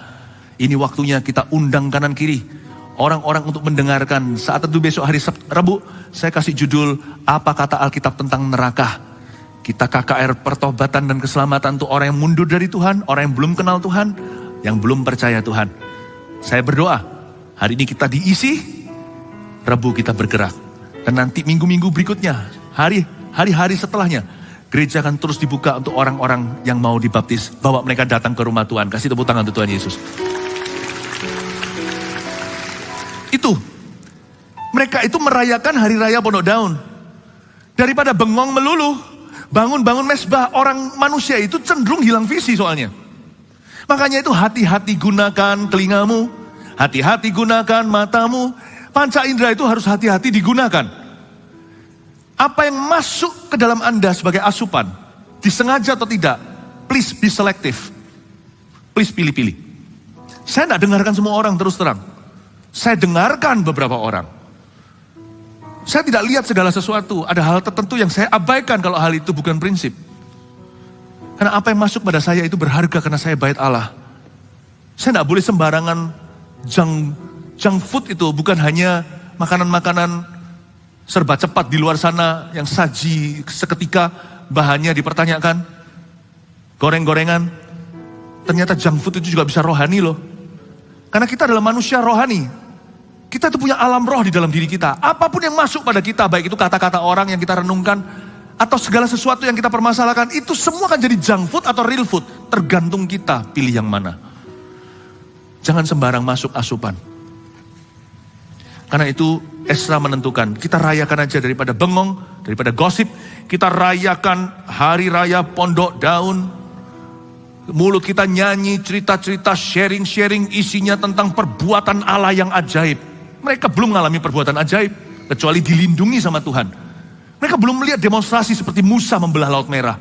Ini waktunya kita undang kanan kiri. Orang-orang untuk mendengarkan. Saat teduh besok hari Rabu, saya kasih judul, apa kata Alkitab tentang neraka. Kita KKR pertobatan dan keselamatan untuk orang yang mundur dari Tuhan, orang yang belum kenal Tuhan, yang belum percaya Tuhan. Saya berdoa, hari ini kita diisi, Rabu kita bergerak. Dan nanti minggu-minggu berikutnya, hari-hari setelahnya, gereja akan terus dibuka untuk orang-orang yang mau dibaptis. Bawa mereka datang ke rumah Tuhan. Kasih tepuk tangan untuk Tuhan Yesus. Itu, mereka itu merayakan hari raya Pondok Daun. Daripada bengong melulu, bangun-bangun mezbah, orang manusia itu cenderung hilang visi soalnya. Makanya itu hati-hati gunakan telingamu, hati-hati gunakan matamu, panca indera itu harus hati-hati digunakan. Apa yang masuk ke dalam Anda sebagai asupan, disengaja atau tidak, please be selective. Please pilih-pilih. Saya tidak dengarkan semua orang terus terang. Saya dengarkan beberapa orang. Saya tidak lihat segala sesuatu. Ada hal tertentu yang saya abaikan kalau hal itu bukan prinsip. Karena apa yang masuk pada saya itu berharga karena saya bait Allah. Saya tidak boleh sembarangan junk food itu bukan hanya makanan-makanan serba cepat di luar sana yang saji seketika bahannya dipertanyakan. Goreng-gorengan. Ternyata junk food itu juga bisa rohani loh. Karena kita adalah manusia rohani. Kita itu punya alam roh di dalam diri kita. Apapun yang masuk pada kita, baik itu kata-kata orang yang kita renungkan, atau segala sesuatu yang kita permasalahkan, itu semua akan jadi junk food atau real food. Tergantung kita pilih yang mana. Jangan sembarang masuk asupan. Karena itu Esra menentukan, kita rayakan aja daripada bengong, daripada gosip. Kita rayakan hari raya Pondok Daun. Mulut kita nyanyi, cerita-cerita, sharing-sharing isinya tentang perbuatan Allah yang ajaib. Mereka belum mengalami perbuatan ajaib, kecuali dilindungi sama Tuhan. Mereka belum melihat demonstrasi seperti Musa membelah Laut Merah.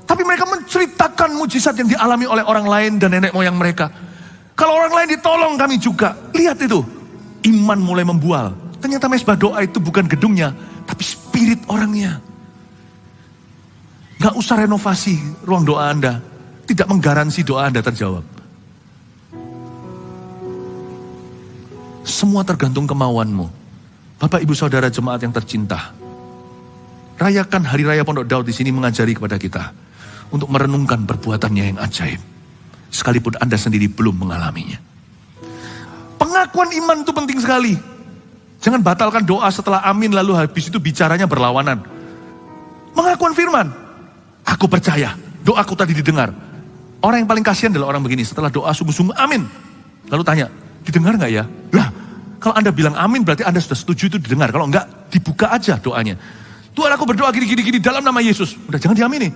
Tapi mereka menceritakan mujizat yang dialami oleh orang lain dan nenek moyang mereka. Kalau orang lain ditolong, kami juga. Lihat itu, iman mulai membual. Ternyata mesbah doa itu bukan gedungnya, tapi spirit orangnya. Gak usah renovasi ruang doa Anda. Tidak menggaransi doa Anda terjawab. Semua tergantung kemauanmu. Bapak, Ibu, Saudara, jemaat yang tercinta. Rayakan Hari Raya Pondok Daud di sini mengajari kepada kita untuk merenungkan perbuatannya yang ajaib. Sekalipun Anda sendiri belum mengalaminya. Pengakuan iman itu penting sekali. Jangan batalkan doa setelah amin lalu habis itu bicaranya berlawanan. Pengakuan firman. Aku percaya, doaku tadi didengar. Orang yang paling kasihan adalah orang begini, setelah doa sungguh-sungguh amin. Lalu tanya, didengar gak ya? Lah, kalau Anda bilang amin berarti Anda sudah setuju itu didengar. Kalau enggak, dibuka aja doanya. Tuhan, aku berdoa gini dalam nama Yesus. Udah, jangan diamini.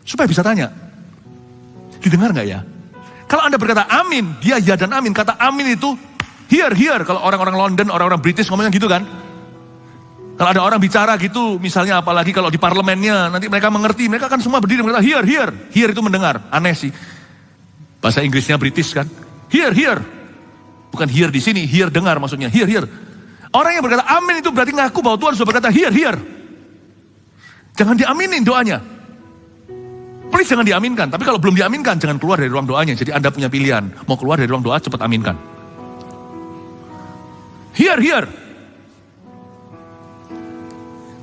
Supaya bisa tanya, didengar gak ya? Kalau Anda berkata amin, dia ya dan amin. Kata amin itu here. Kalau orang-orang London, orang-orang British ngomongnya gitu kan. Kalau ada orang bicara gitu, misalnya apalagi kalau di parlemennya, nanti mereka mengerti. Mereka kan semua berdiri berkata here. Here itu mendengar, aneh sih. Bahasa Inggrisnya British kan. Here. Bukan here di sini, here dengar maksudnya, here. Orang yang berkata amin itu berarti ngaku bahwa Tuhan sudah berkata here. Jangan diaminin doanya. Please jangan diaminkan, tapi kalau belum diaminkan jangan keluar dari ruang doanya. Jadi Anda punya pilihan, mau keluar dari ruang doa cepat aminkan. Here.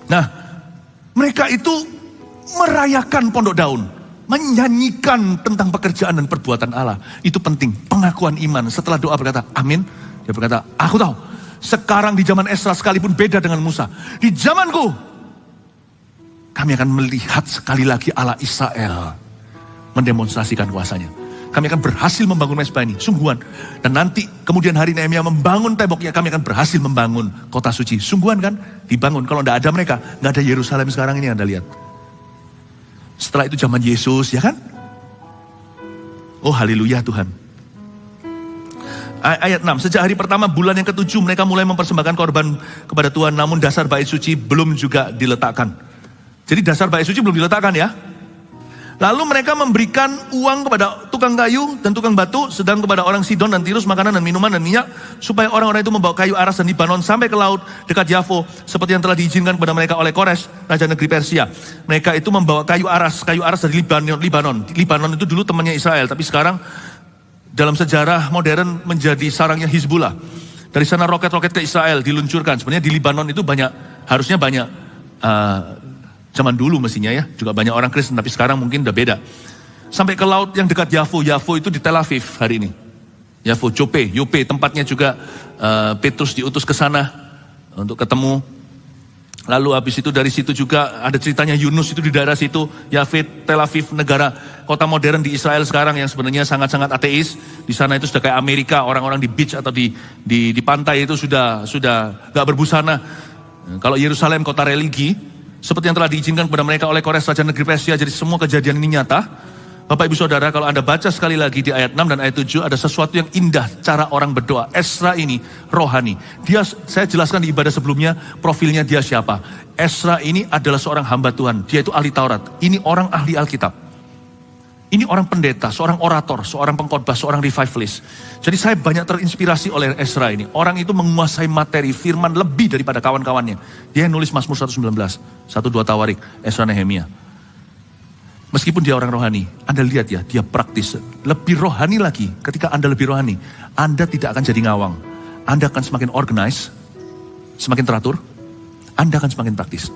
Nah, mereka itu merayakan Pondok Daun. Menyanyikan tentang pekerjaan dan perbuatan Allah. Itu penting, pengakuan iman. Setelah doa berkata, amin. Dia berkata, aku tahu. Sekarang di zaman Esra sekalipun beda dengan Musa. Di zamanku, kami akan melihat sekali lagi Allah Israel mendemonstrasikan kuasanya. Kami akan berhasil membangun mesbah ini, sungguhan. Dan nanti kemudian hari Nehemia membangun temboknya, kami akan berhasil membangun kota suci. Sungguhan kan? Dibangun. Kalau tidak ada mereka, nggak ada Yerusalem sekarang ini Anda lihat. Setelah itu zaman Yesus, ya kan? Oh haleluya Tuhan. Ayat 6, sejak hari pertama bulan yang ke-7 mereka mulai mempersembahkan korban kepada Tuhan. Namun dasar bait suci belum juga diletakkan. Jadi dasar bait suci belum diletakkan ya. Lalu mereka memberikan uang kepada tukang kayu dan tukang batu, sedang kepada orang Sidon dan Tirus makanan dan minuman dan minyak, supaya orang-orang itu membawa kayu aras dan Libanon sampai ke laut dekat Yafo, seperti yang telah diizinkan kepada mereka oleh Kores, raja negeri Persia. Mereka itu membawa kayu aras dari Libanon. Libanon itu dulu temannya Israel, tapi sekarang dalam sejarah modern menjadi sarangnya Hizbullah. Dari sana roket-roket ke Israel diluncurkan. Sebenarnya di Libanon itu harusnya banyak zaman dulu mestinya ya, juga banyak orang Kristen, tapi sekarang mungkin udah beda. Sampai ke laut yang dekat Yafo. Yafo itu di Tel Aviv hari ini. Yafo, Yope, tempatnya juga Petrus diutus ke sana untuk ketemu. Lalu habis itu dari situ juga ada ceritanya Yunus itu di daerah situ. Yafet, Tel Aviv, negara kota modern di Israel sekarang yang sebenarnya sangat-sangat ateis. Di sana itu sudah kayak Amerika, orang-orang di beach atau di pantai itu sudah gak berbusana. Kalau Yerusalem kota religi, seperti yang telah diizinkan kepada mereka oleh Kores raja negeri Persia. Jadi semua kejadian ini nyata. Bapak Ibu Saudara, kalau Anda baca sekali lagi di ayat 6 dan ayat 7, ada sesuatu yang indah cara orang berdoa. Esra ini rohani. Saya jelaskan di ibadah sebelumnya profilnya dia siapa. Esra ini adalah seorang hamba Tuhan. Dia itu ahli Taurat. Ini orang ahli Alkitab. Ini orang pendeta, seorang orator, seorang pengkhotbah, seorang revivalist. Jadi saya banyak terinspirasi oleh Esra ini. Orang itu menguasai materi firman lebih daripada kawan-kawannya. Dia yang nulis Mazmur 119, 1-2 Tawarik, Esra Nehemia. Meskipun dia orang rohani, Anda lihat ya, dia praktis. Lebih rohani lagi, ketika Anda lebih rohani, Anda tidak akan jadi ngawang. Anda akan semakin organize, semakin teratur, Anda akan semakin praktis.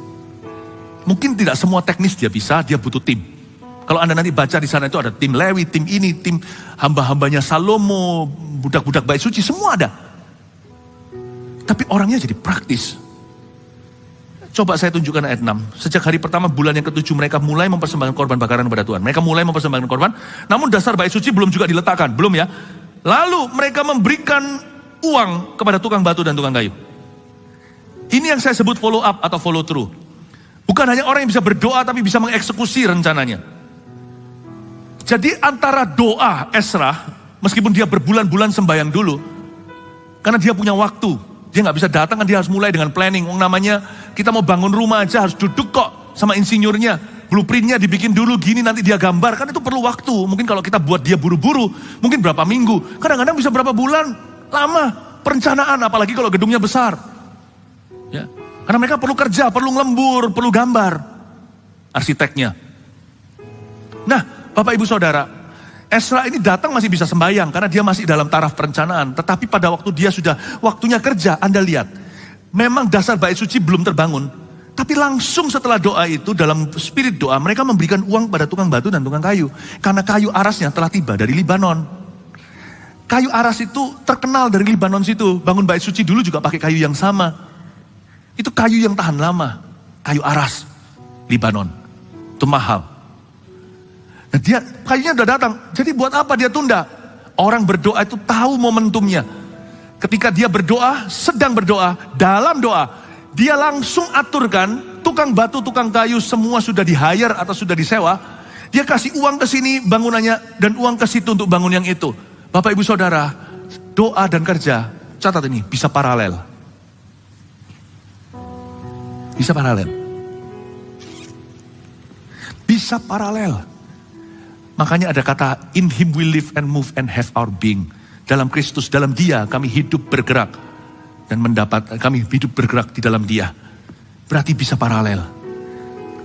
Mungkin tidak semua teknis dia bisa, dia butuh tim. Kalau Anda nanti baca di sana itu ada tim Lewi, tim ini, tim hamba-hambanya Salomo, budak-budak bait suci, semua ada. Tapi orangnya jadi praktis. Coba saya tunjukkan ayat 6. Sejak hari pertama bulan yang ke-7 mereka mulai mempersembahkan korban bakaran kepada Tuhan. Mereka mulai mempersembahkan korban, namun dasar bait suci belum juga diletakkan, belum ya. Lalu mereka memberikan uang kepada tukang batu dan tukang kayu. Ini yang saya sebut follow up atau follow through. Bukan hanya orang yang bisa berdoa tapi bisa mengeksekusi rencananya. Jadi antara doa Ezra, meskipun dia berbulan-bulan sembahyang dulu, karena dia punya waktu. Dia nggak bisa datang, kan dia harus mulai dengan planning. Namanya kita mau bangun rumah aja harus duduk kok sama insinyurnya. Blueprintnya dibikin dulu gini, nanti dia gambar. Kan itu perlu waktu. Mungkin kalau kita buat dia buru-buru, mungkin berapa minggu. Kadang-kadang bisa berapa bulan, lama perencanaan. Apalagi kalau gedungnya besar. Ya. Karena mereka perlu kerja, perlu ngelembur, perlu gambar. Arsiteknya. Nah, Bapak Ibu Saudara, Ezra ini datang masih bisa sembahyang karena dia masih dalam taraf perencanaan. Tetapi pada waktu dia sudah waktunya kerja, Anda lihat. Memang dasar bait suci belum terbangun. Tapi langsung setelah doa itu, dalam spirit doa, mereka memberikan uang pada tukang batu dan tukang kayu. Karena kayu arasnya telah tiba dari Libanon. Kayu aras itu terkenal dari Libanon situ. Bangun bait suci dulu juga pakai kayu yang sama. Itu kayu yang tahan lama. Kayu aras, Libanon. Itu mahal. Nah dia kayunya udah datang, jadi buat apa dia tunda? Orang berdoa itu tahu momentumnya. Ketika dia berdoa, sedang berdoa, dalam doa, dia langsung aturkan tukang batu, tukang kayu semua sudah di-hire atau sudah disewa. Dia kasih uang ke sini bangunannya dan uang ke situ untuk bangun yang itu. Bapak Ibu Saudara, doa dan kerja, catat ini, bisa paralel. Bisa paralel. Bisa paralel. Makanya ada kata, in him we live and move and have our being. Dalam Kristus, dalam dia kami hidup bergerak. Dan kami hidup bergerak di dalam dia. Berarti bisa paralel.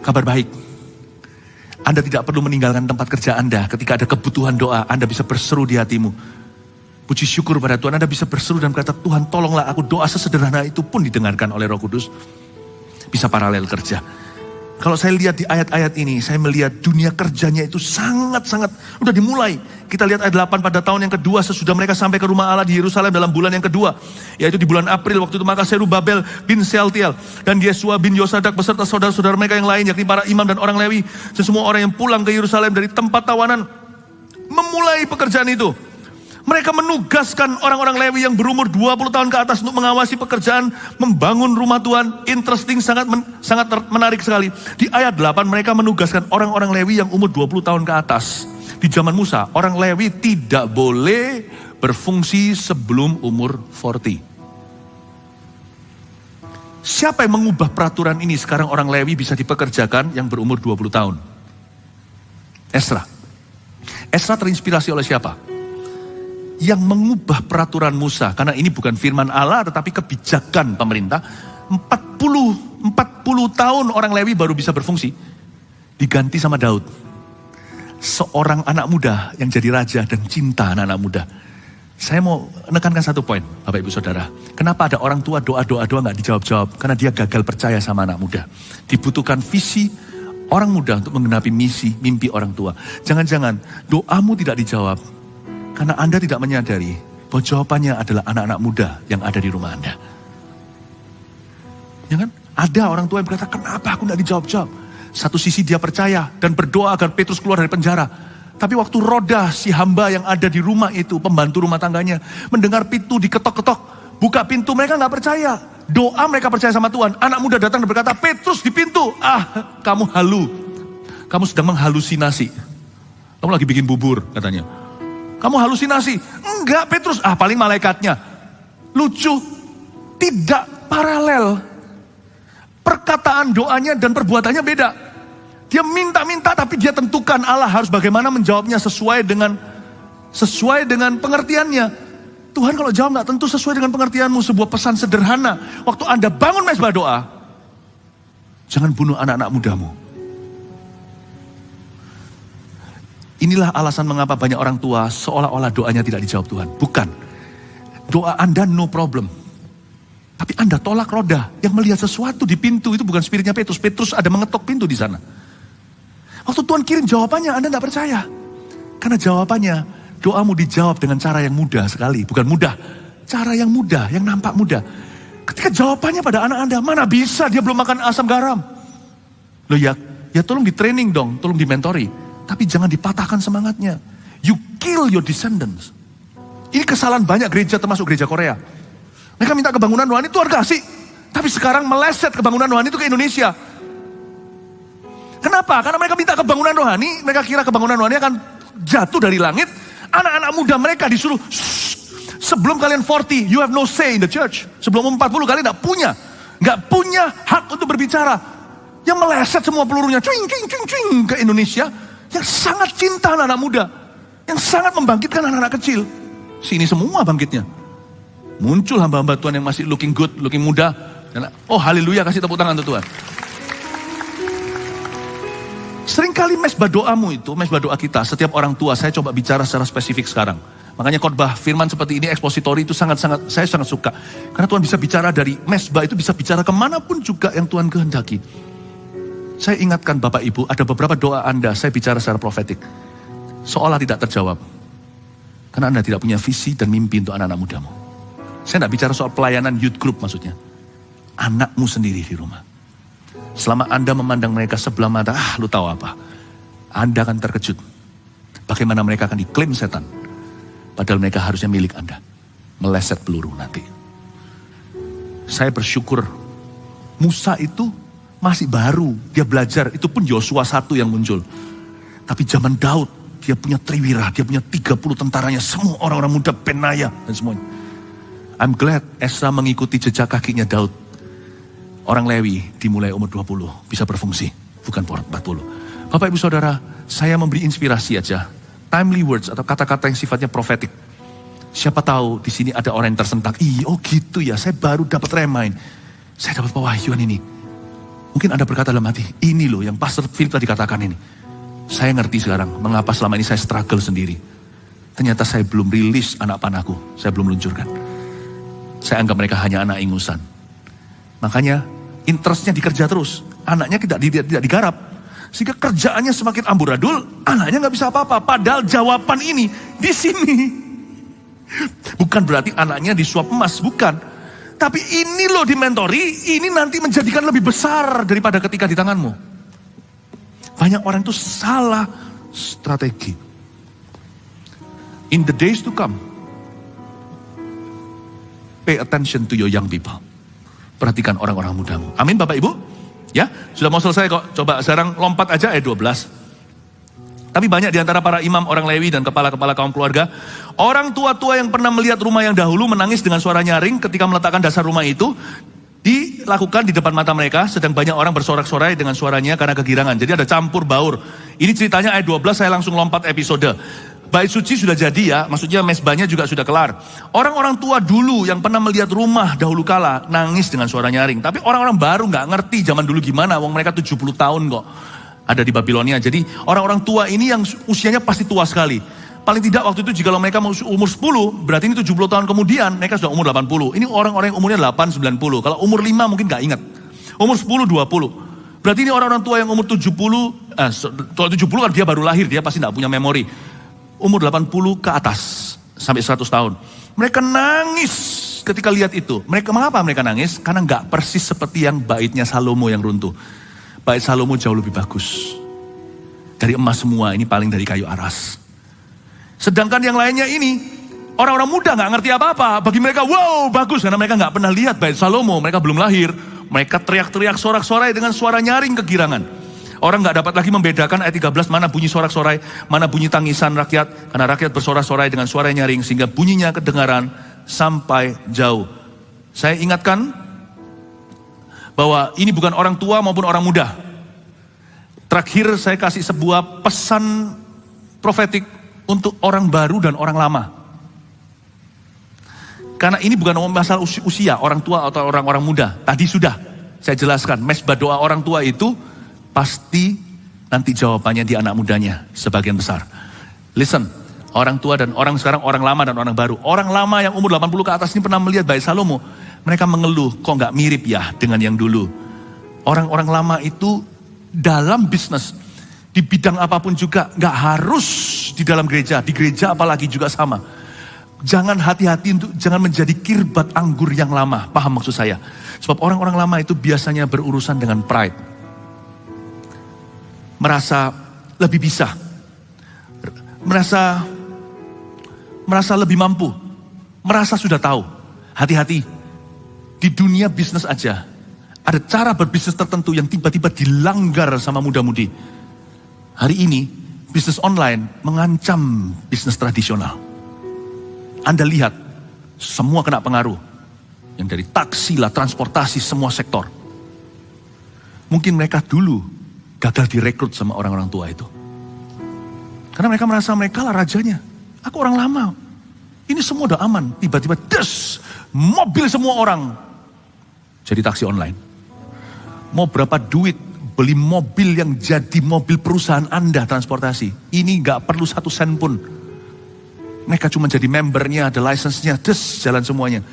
Kabar baik. Anda tidak perlu meninggalkan tempat kerja Anda. Ketika ada kebutuhan doa, Anda bisa berseru di hatimu. Puji syukur pada Tuhan, Anda bisa berseru dan berkata, Tuhan tolonglah aku, doa sesederhana itu pun didengarkan oleh Roh Kudus. Bisa paralel kerja. Kalau saya lihat di ayat-ayat ini, saya melihat dunia kerjanya itu sangat-sangat, udah dimulai. Kita lihat ayat 8 pada tahun yang kedua sesudah mereka sampai ke rumah Allah di Yerusalem dalam bulan yang kedua. Yaitu di bulan April, waktu itu maka Zerubabel bin Sealtiel dan Yesua bin Yosadak beserta saudara-saudara mereka yang lain, yakni para imam dan orang Lewi, semua orang yang pulang ke Yerusalem dari tempat tawanan, memulai pekerjaan itu. Mereka menugaskan orang-orang Lewi yang berumur 20 tahun ke atas untuk mengawasi pekerjaan membangun rumah Tuhan. Interesting, sangat menarik sekali. Di ayat 8 mereka menugaskan orang-orang Lewi yang umur 20 tahun ke atas. Di zaman Musa, orang Lewi tidak boleh berfungsi sebelum umur 40. Siapa yang mengubah peraturan ini? Sekarang orang Lewi bisa dipekerjakan yang berumur 20 tahun. Ezra. Ezra terinspirasi oleh siapa? Yang mengubah peraturan Musa, karena ini bukan firman Allah tetapi kebijakan pemerintah. 40 tahun orang Lewi baru bisa berfungsi, diganti sama Daud, seorang anak muda yang jadi raja dan cinta anak-anak muda. Saya mau menekankan satu poin, Bapak Ibu Saudara. Kenapa ada orang tua doa gak dijawab-jawab? Karena dia gagal percaya sama anak muda. Dibutuhkan visi orang muda untuk menggenapi mimpi orang tua. Jangan-jangan doamu tidak dijawab karena Anda tidak menyadari bahwa jawabannya adalah anak-anak muda yang ada di rumah Anda. Ya kan? Ada orang tua yang berkata, kenapa aku tidak dijawab-jawab? Satu sisi dia percaya dan berdoa agar Petrus keluar dari penjara. Tapi waktu Roda, si hamba yang ada di rumah itu, pembantu rumah tangganya, mendengar pintu diketok-ketok, buka pintu, mereka nggak percaya. Doa mereka percaya sama Tuhan. Anak muda datang dan berkata, Petrus di pintu. Kamu kamu sedang menghalusinasi. Kamu lagi bikin bubur katanya. Kamu halusinasi. Enggak Petrus, paling malaikatnya. Lucu, tidak paralel. Perkataan doanya dan perbuatannya beda. Dia minta-minta tapi dia tentukan Allah harus bagaimana menjawabnya sesuai dengan pengertiannya. Tuhan kalau jawab gak tentu sesuai dengan pengertianmu. Sebuah pesan sederhana. Waktu Anda bangun mezbah doa, jangan bunuh anak-anak mudamu. Inilah alasan mengapa banyak orang tua seolah-olah doanya tidak dijawab Tuhan. Bukan. Doa Anda no problem. Tapi Anda tolak roda. Yang melihat sesuatu di pintu itu bukan spiritnya Petrus. Petrus ada mengetok pintu di sana. Waktu Tuhan kirim jawabannya, Anda tidak percaya. Karena jawabannya, doamu dijawab dengan cara yang mudah sekali. Bukan mudah. Cara yang mudah, yang nampak mudah. Ketika jawabannya pada anak Anda, mana bisa dia belum makan asam garam. Loh ya tolong di training dong, tolong di mentori. Tapi jangan dipatahkan semangatnya. You kill your descendants. Ini kesalahan banyak gereja, termasuk gereja Korea. Mereka minta kebangunan rohani, Tuhan kasih. Tapi sekarang meleset kebangunan rohani itu ke Indonesia. Kenapa? Karena mereka minta kebangunan rohani, mereka kira kebangunan rohani akan jatuh dari langit. Anak-anak muda mereka disuruh, sebelum kalian 40, you have no say in the church. Sebelum 40 kalian nggak punya hak untuk berbicara. Yang meleset semua pelurunya, cuing ke Indonesia. Yang sangat cinta anak-anak muda. Yang sangat membangkitkan anak-anak kecil. Sini semua bangkitnya. Muncul hamba-hamba Tuhan yang masih looking good, looking muda. Oh haleluya, kasih tepuk tangan untuk Tuhan. Seringkali mesbah doamu itu, mesbah doa kita, setiap orang tua, saya coba bicara secara spesifik sekarang. Makanya khotbah firman seperti ini, ekspositori itu saya sangat suka. Karena Tuhan bisa bicara dari mesbah itu, bisa bicara kemanapun juga yang Tuhan kehendaki. Saya ingatkan Bapak Ibu, ada beberapa doa Anda, saya bicara secara profetik. Seolah tidak terjawab. Karena Anda tidak punya visi dan mimpi untuk anak-anak mudamu. Saya tidak bicara soal pelayanan youth group maksudnya. Anakmu sendiri di rumah. Selama Anda memandang mereka sebelah mata, lu tahu apa? Anda akan terkejut. Bagaimana mereka akan diklaim setan. Padahal mereka harusnya milik Anda. Meleset peluru nanti. Saya bersyukur. Musa itu masih baru. Dia belajar. Itu pun Yosua 1 yang muncul. Tapi zaman Daud. Dia punya triwira. Dia punya 30 tentaranya. Semua orang-orang muda, Benaya dan semuanya. I'm glad Esra mengikuti jejak kakinya Daud. Orang Lewi dimulai umur 20 bisa berfungsi, bukan 40. Bapak Ibu Saudara, saya memberi inspirasi aja. Timely words atau kata-kata yang sifatnya profetik. Siapa tahu di sini ada orang yang tersentak. Oh gitu ya, saya baru dapat remind. Saya dapat pewahyuan ini. Mungkin Anda berkata dalam hati, ini loh yang Pastor Philip tadi katakan ini. Saya ngerti sekarang mengapa selama ini saya struggle sendiri. Ternyata saya belum rilis anak panahku, saya belum luncurkan. Saya anggap mereka hanya anak ingusan. Makanya interestnya dikerja terus. Anaknya tidak digarap. Sehingga kerjaannya semakin amburadul, anaknya nggak bisa apa-apa. Padahal jawaban ini di sini. Bukan berarti anaknya disuap emas, bukan. Tapi ini loh dimentori, ini nanti menjadikan lebih besar daripada ketika di tanganmu. Banyak orang itu salah strategi. In the days to come, pay attention to your young people. Perhatikan orang-orang mudamu. Amin Bapak Ibu. Ya, sudah mau selesai kok. Coba sekarang lompat aja ayat 12. Tapi banyak di antara para imam, orang Lewi dan kepala-kepala kaum keluarga. Orang tua-tua yang pernah melihat rumah yang dahulu menangis dengan suara nyaring ketika meletakkan dasar rumah itu. Dilakukan di depan mata mereka. Sedang banyak orang bersorak-sorai dengan suaranya karena kegirangan. Jadi ada campur baur. Ini ceritanya ayat 12, saya langsung lompat episode. Bait suci sudah jadi ya, maksudnya mesbahnya juga sudah kelar. Orang-orang tua dulu yang pernah melihat rumah dahulu kala nangis dengan suara nyaring. Tapi orang-orang baru nggak ngerti zaman dulu gimana, wong mereka 70 tahun kok ada di Babilonia. Jadi orang-orang tua ini yang usianya pasti tua sekali. Paling tidak waktu itu jika mereka umur 10, berarti ini 70 tahun kemudian mereka sudah umur 80. Ini orang-orang yang umurnya 8, 90. Kalau umur 5 mungkin nggak ingat. Umur 10, 20. Berarti ini orang-orang tua yang umur 70, 70 kan dia baru lahir, dia pasti nggak punya memori. Umur 80 ke atas, sampai 100 tahun. Mereka nangis ketika lihat itu. Mengapa mereka nangis? Karena nggak persis seperti yang baitnya Salomo yang runtuh. Bait Salomo jauh lebih bagus. Dari emas semua, ini paling dari kayu aras. Sedangkan yang lainnya ini, orang-orang muda nggak ngerti apa-apa. Bagi mereka, wow bagus. Karena mereka nggak pernah lihat bait Salomo, mereka belum lahir. Mereka teriak-teriak sorak-sorai dengan suara nyaring kegirangan. Orang nggak dapat lagi membedakan ayat 13 mana bunyi sorak-sorai, mana bunyi tangisan rakyat. Karena rakyat bersorak-sorai dengan suara nyaring sehingga bunyinya kedengaran sampai jauh. Saya ingatkan bahwa ini bukan orang tua maupun orang muda. Terakhir saya kasih sebuah pesan profetik untuk orang baru dan orang lama. Karena ini bukan masalah usia, orang tua atau orang-orang muda. Tadi sudah saya jelaskan, mesbah doa orang tua itu pasti nanti jawabannya di anak mudanya sebagian besar. Listen, orang tua dan orang sekarang, orang lama dan orang baru. Orang lama yang umur 80 ke atas ini pernah melihat Bait Salomo. Mereka mengeluh, kok gak mirip ya dengan yang dulu. Orang-orang lama itu dalam bisnis, di bidang apapun juga gak harus di dalam gereja. Di gereja apalagi juga sama. Jangan hati-hati untuk jangan menjadi kirbat anggur yang lama. Paham maksud saya? Sebab orang-orang lama itu biasanya berurusan dengan pride. Merasa lebih bisa. Merasa lebih mampu, merasa sudah tahu. Hati-hati, di dunia bisnis aja, ada cara berbisnis tertentu yang tiba-tiba dilanggar sama muda-mudi. Hari ini, bisnis online mengancam bisnis tradisional. Anda lihat, semua kena pengaruh. Yang dari taksi lah, transportasi, semua sektor. Mungkin mereka dulu gagal direkrut sama orang-orang tua itu. Karena mereka merasa mereka lah rajanya. Aku orang lama. Ini semua udah aman. Tiba-tiba mobil semua orang jadi taksi online. Mau berapa duit beli mobil yang jadi mobil perusahaan Anda transportasi. Ini gak perlu 1 sen pun. Mereka cuma jadi membernya, ada license-nya, jalan semuanya.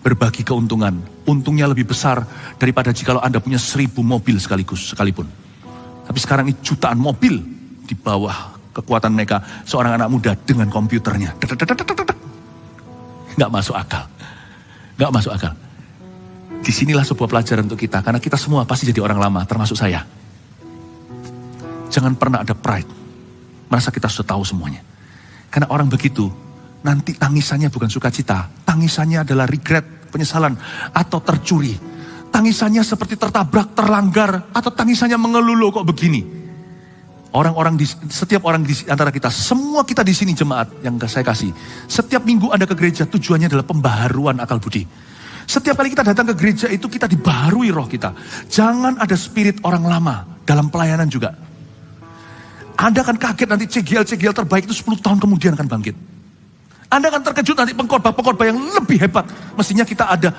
Berbagi keuntungan. Untungnya lebih besar daripada jika Anda punya 1000 mobil sekalipun. Tapi sekarang ini jutaan mobil di bawah kekuatan mereka, seorang anak muda dengan komputernya. Gak masuk akal. Gak masuk akal. Disinilah sebuah pelajaran untuk kita, karena kita semua pasti jadi orang lama, termasuk saya. Jangan pernah ada pride, merasa kita sudah tahu semuanya. Karena orang begitu, nanti tangisannya bukan sukacita, tangisannya adalah regret, penyesalan, atau tercuri. Tangisannya seperti tertabrak, terlanggar, atau tangisannya mengeluh kok begini. Setiap orang di antara kita, semua kita di sini jemaat yang saya kasih. Setiap minggu Anda ke gereja tujuannya adalah pembaharuan akal budi. Setiap kali kita datang ke gereja itu kita dibaharui roh kita. Jangan ada spirit orang lama dalam pelayanan juga. Anda akan kaget nanti CGL terbaik itu 10 tahun kemudian akan bangkit. Anda akan terkejut nanti pengkhotbah yang lebih hebat. Mestinya kita ada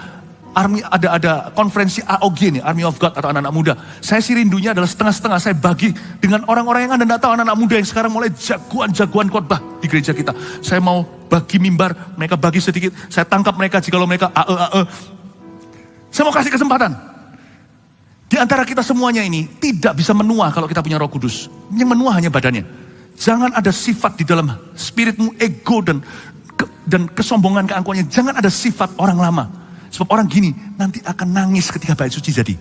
konferensi AOG nih, Army of God atau anak-anak muda. Saya sih rindunya adalah setengah-setengah saya bagi dengan orang-orang yang Anda tidak tahu, anak-anak muda yang sekarang mulai jagoan-jagoan khotbah di gereja kita. Saya mau bagi mimbar, mereka bagi sedikit, saya tangkap mereka jikalau mereka Saya mau kasih kesempatan. Di antara kita semuanya ini tidak bisa menua kalau kita punya Roh Kudus. Yang menua hanya badannya. Jangan ada sifat di dalam spiritmu, ego dan kesombongan, keangkuhannya. Jangan ada sifat orang lama. Sebab orang gini nanti akan nangis ketika bait suci jadi.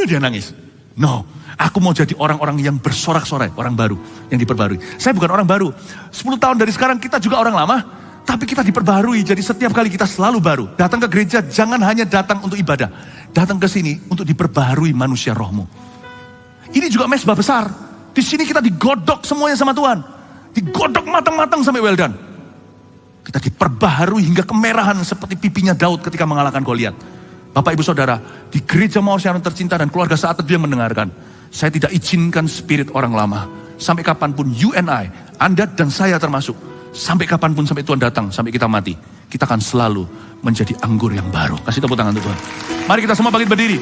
Dia nangis. No, aku mau jadi orang-orang yang bersorak-sorai, orang baru yang diperbarui. Saya bukan orang baru. 10 tahun dari sekarang kita juga orang lama, tapi kita diperbarui. Jadi setiap kali kita selalu baru. Datang ke gereja jangan hanya datang untuk ibadah. Datang ke sini untuk diperbarui manusia rohmu. Ini juga mesbah besar. Di sini kita digodok semuanya sama Tuhan. Digodok matang-matang sampai well done. Kita diperbaharui hingga kemerahan seperti pipinya Daud ketika mengalahkan Goliat. Bapak ibu saudara, di gereja Mawar Siaran tercinta dan keluarga saat itu yang mendengarkan, saya tidak izinkan spirit orang lama. Sampai kapanpun you and I, Anda dan saya termasuk, sampai kapanpun sampai Tuhan datang, sampai kita mati, kita akan selalu menjadi anggur yang baru. Kasih tepuk tangan untuk Tuhan. Mari kita semua bangkit berdiri.